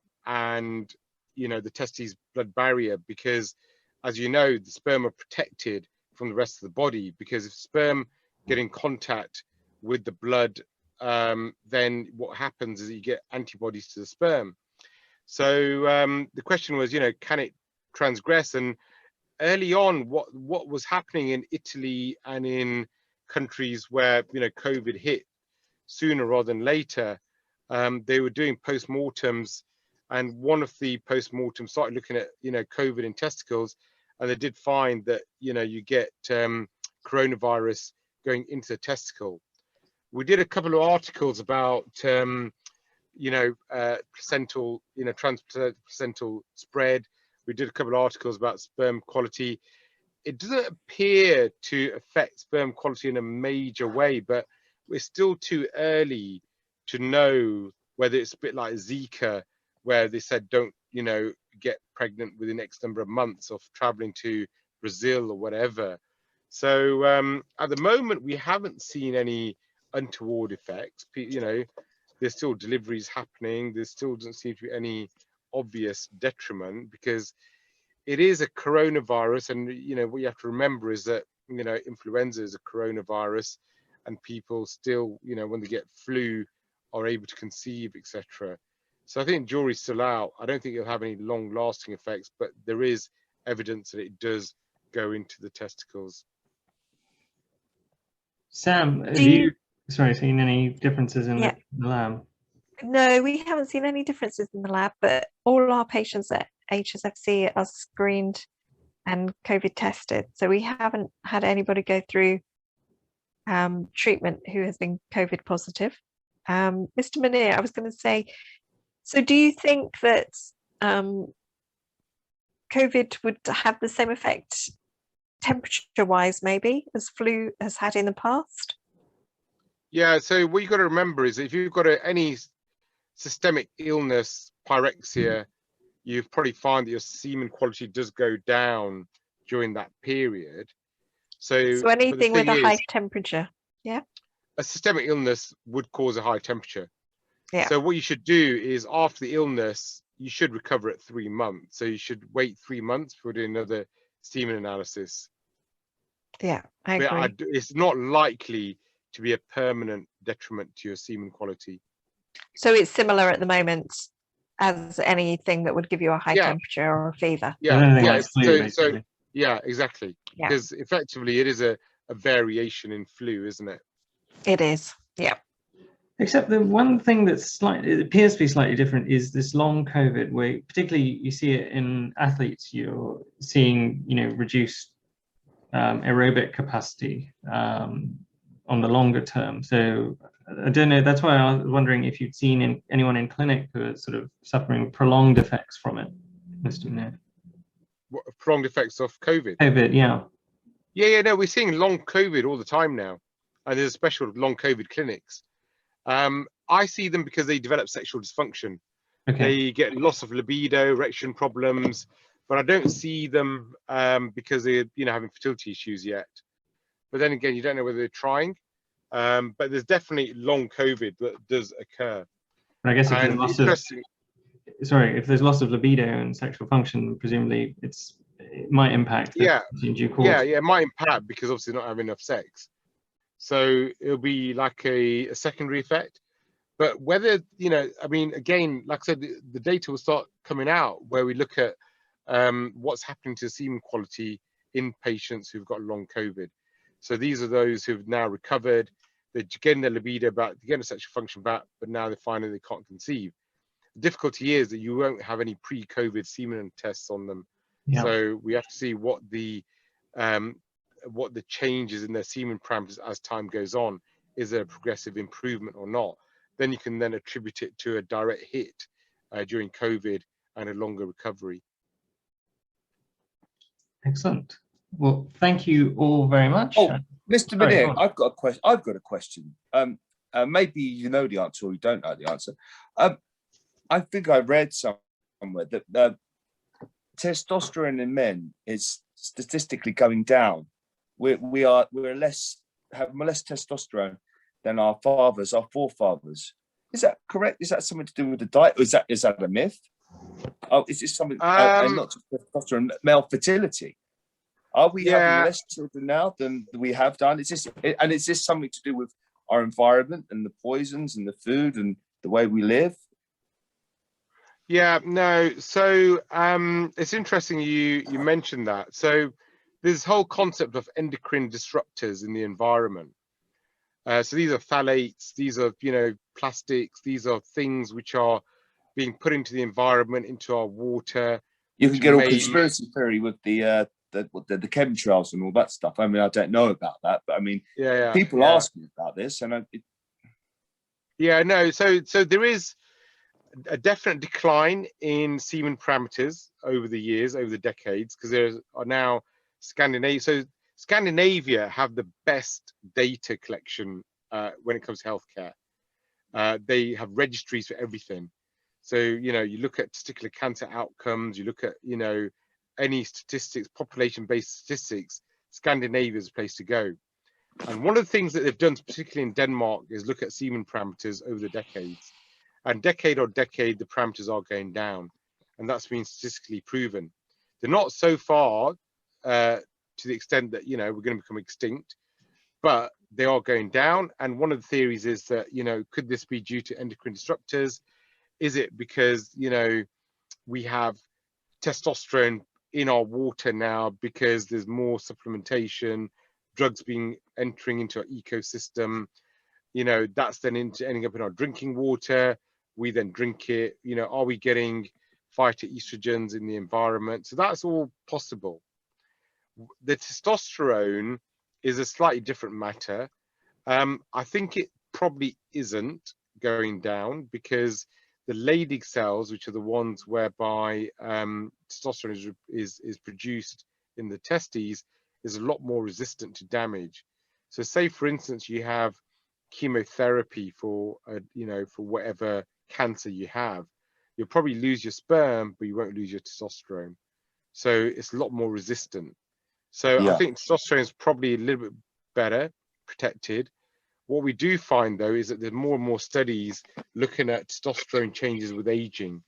the testes blood barrier, because, as you know, the sperm are protected from the rest of the body, because if sperm get in contact with the blood, then what happens is you get antibodies to the sperm. So the question was, can it transgress? And early on, what was happening in Italy and in countries where COVID hit sooner rather than later, they were doing post-mortems, and one of the post-mortems started looking at COVID in testicles, and they did find that you get coronavirus going into the testicle. We did a couple of articles about placental, transplacental spread. We did a couple of articles about sperm quality. It doesn't appear to affect sperm quality in a major way, but we're still too early to know whether it's a bit like Zika, where they said don't get pregnant within X number of months of traveling to Brazil or whatever. So at the moment, we haven't seen any untoward effects. There's still deliveries happening. There still doesn't seem to be any obvious detriment, because it is a coronavirus, and what you have to remember is that influenza is a coronavirus, and people still when they get flu are able to conceive, etc. So I think jury's still out. I don't think it'll have any long-lasting effects, but there is evidence that it does go into the testicles. Sam, have you seen any differences in the lab? No, we haven't seen any differences in the lab, but all our patients at HSFC are screened and COVID tested. So we haven't had anybody go through treatment who has been COVID positive. Mr. Muneer, I was going to say, so do you think that COVID would have the same effect temperature-wise, maybe, as flu has had in the past? Yeah, so what you've got to remember is if you've got any systemic illness, pyrexia, you've probably find that your semen quality does go down during that period. So anything with a high temperature, yeah? A systemic illness would cause a high temperature. Yeah. So what you should do is after the illness, you should recover at 3 months. So you should wait 3 months for doing another semen analysis. Yeah, I agree. It's not likely to be a permanent detriment to your semen quality. So it's similar at the moment as anything that would give you a high temperature or a fever. Yeah, yeah, exactly. Yeah. Because effectively it is a variation in flu, isn't it? It is, yeah. Except the one thing that's it appears to be slightly different is this long COVID, where particularly you see it in athletes. You're seeing, reduced aerobic capacity on the longer term. So I don't know. That's why I was wondering if you'd seen anyone in clinic who are sort of suffering prolonged effects from it, Mr. Muneer. What, prolonged effects of COVID? COVID, yeah. Yeah, no, we're seeing long COVID all the time now, and there's special long COVID clinics. I see them because they develop sexual dysfunction. Okay. They get loss of libido, erection problems, but I don't see them because they're having fertility issues yet. But then again, you don't know whether they're trying. But there's definitely long COVID that does occur. But I guess if there's if there's loss of libido and sexual function, presumably it might impact the in due course. Yeah, it might impact because obviously not having enough sex. So it'll be like a secondary effect. But whether, I mean, again, like I said, the data will start coming out where we look at what's happening to semen quality in patients who've got long COVID. So these are those who've now recovered, they're getting their libido back, they're getting a sexual function back, but now they're finding they can't conceive. The difficulty is that you won't have any pre-COVID semen tests on them. Yeah. So we have to see what the changes in their semen parameters as time goes on. Is there a progressive improvement or not? Then you can then attribute it to a direct hit during COVID and a longer recovery. Excellent. Well, thank you all very much. Oh, Mr. Muneer, I've got a question. Maybe you know the answer or you don't know the answer. I think I read somewhere that testosterone in men is statistically going down. We have less testosterone than our forefathers. Is that correct? Is that something to do with the diet? Or is that a myth? Oh, is this something and not just testosterone, male fertility? Are we having less children now than we have done? Is this something to do with our environment and the poisons and the food and the way we live? Yeah, no. So it's interesting you mentioned that. So there's this whole concept of endocrine disruptors in the environment. So these are phthalates, these are plastics, these are things which are being put into the environment, into our water. You can get all conspiracy theory with the chemtrails and all that stuff. I mean, I don't know about that, but I mean, people ask me about this, and So there is a definite decline in semen parameters over the years, over the decades, because there are now Scandinavia. So Scandinavia have the best data collection when it comes to healthcare. They have registries for everything. So you look at testicular cancer outcomes, you look at any statistics, population-based statistics. Scandinavia is a place to go. And one of the things that they've done, particularly in Denmark, is look at semen parameters over the decades. And decade on decade, the parameters are going down, and that's been statistically proven. They're not so far to the extent that we're going to become extinct, but they are going down. And one of the theories is that could this be due to endocrine disruptors? Is it because we have testosterone in our water now because there's more supplementation, drugs entering into our ecosystem? That's then ending up in our drinking water. We then drink it. Are we getting phytoestrogens in the environment? So that's all possible. The testosterone is a slightly different matter. I think it probably isn't going down because the Leydig cells, which are the ones whereby testosterone is produced in the testes, is a lot more resistant to damage. So say, for instance, you have chemotherapy for whatever cancer you have, you'll probably lose your sperm, but you won't lose your testosterone. So it's a lot more resistant. So I think testosterone is probably a little bit better protected. What we do find, though, is that there's more and more studies looking at testosterone changes with aging.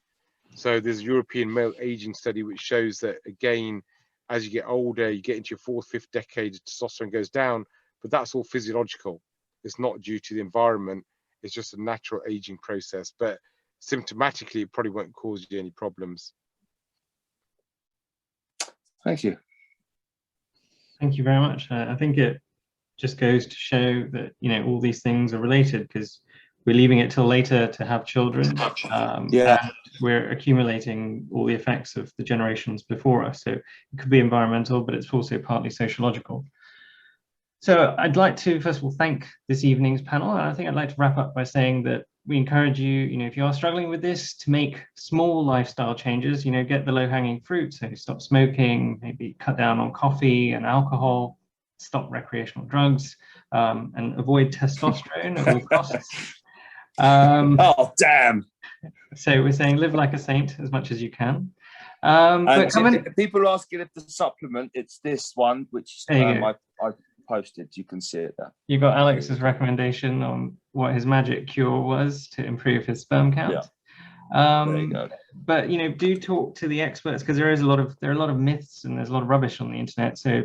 So there's a European male aging study which shows that, again, as you get older, you get into your fourth, fifth decade, testosterone goes down, but that's all physiological. It's not due to the environment. It's just a natural aging process. But symptomatically, it probably won't cause you any problems. Thank you. Thank you very much. I think it just goes to show that all these things are related, because we're leaving it till later to have children, and we're accumulating all the effects of the generations before us. So it could be environmental, but it's also partly sociological. So I'd like to first of all thank this evening's panel, and I think I'd like to wrap up by saying that we encourage you, if you are struggling with this, to make small lifestyle changes. Get the low-hanging fruit. So stop smoking, maybe cut down on coffee and alcohol. stop recreational drugs, and avoid testosterone at all costs. Oh, damn. So we're saying live like a saint as much as you can. And But come in. if people asking if the supplement, it's this one, which I posted. You can see it there. You got Alex's recommendation on what his magic cure was to improve his sperm count. There you go. But do talk to the experts, because there are a lot of myths and there's a lot of rubbish on the internet. So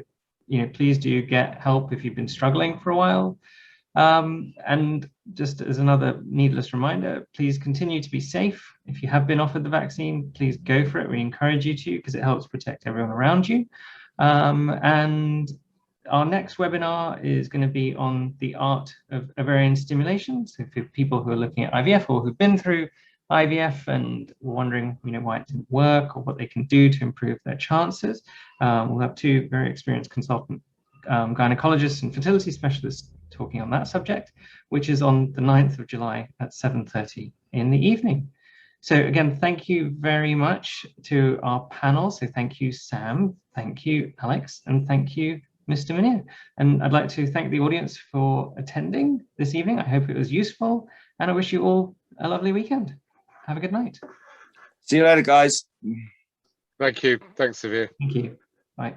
please do get help if you've been struggling for a while. And just as another needless reminder, please continue to be safe. If you have been offered the vaccine, please go for it. We encourage you to, because it helps protect everyone around you. And our next webinar is going to be on the art of ovarian stimulation. So for people who are looking at IVF or who've been through IVF and wondering why it didn't work or what they can do to improve their chances, we'll have two very experienced consultant gynecologists and fertility specialists talking on that subject, which is on the 9th of July at 7:30 in the evening. So again, thank you very much to our panel. So thank you, Sam, thank you, Alex, and thank you, Mr. Muneer. And I'd like to thank the audience for attending this evening. I hope it was useful, and I wish you all a lovely weekend. Have a good night. See you later, guys. Thank you. Thanks, Severe. Thank you. Bye.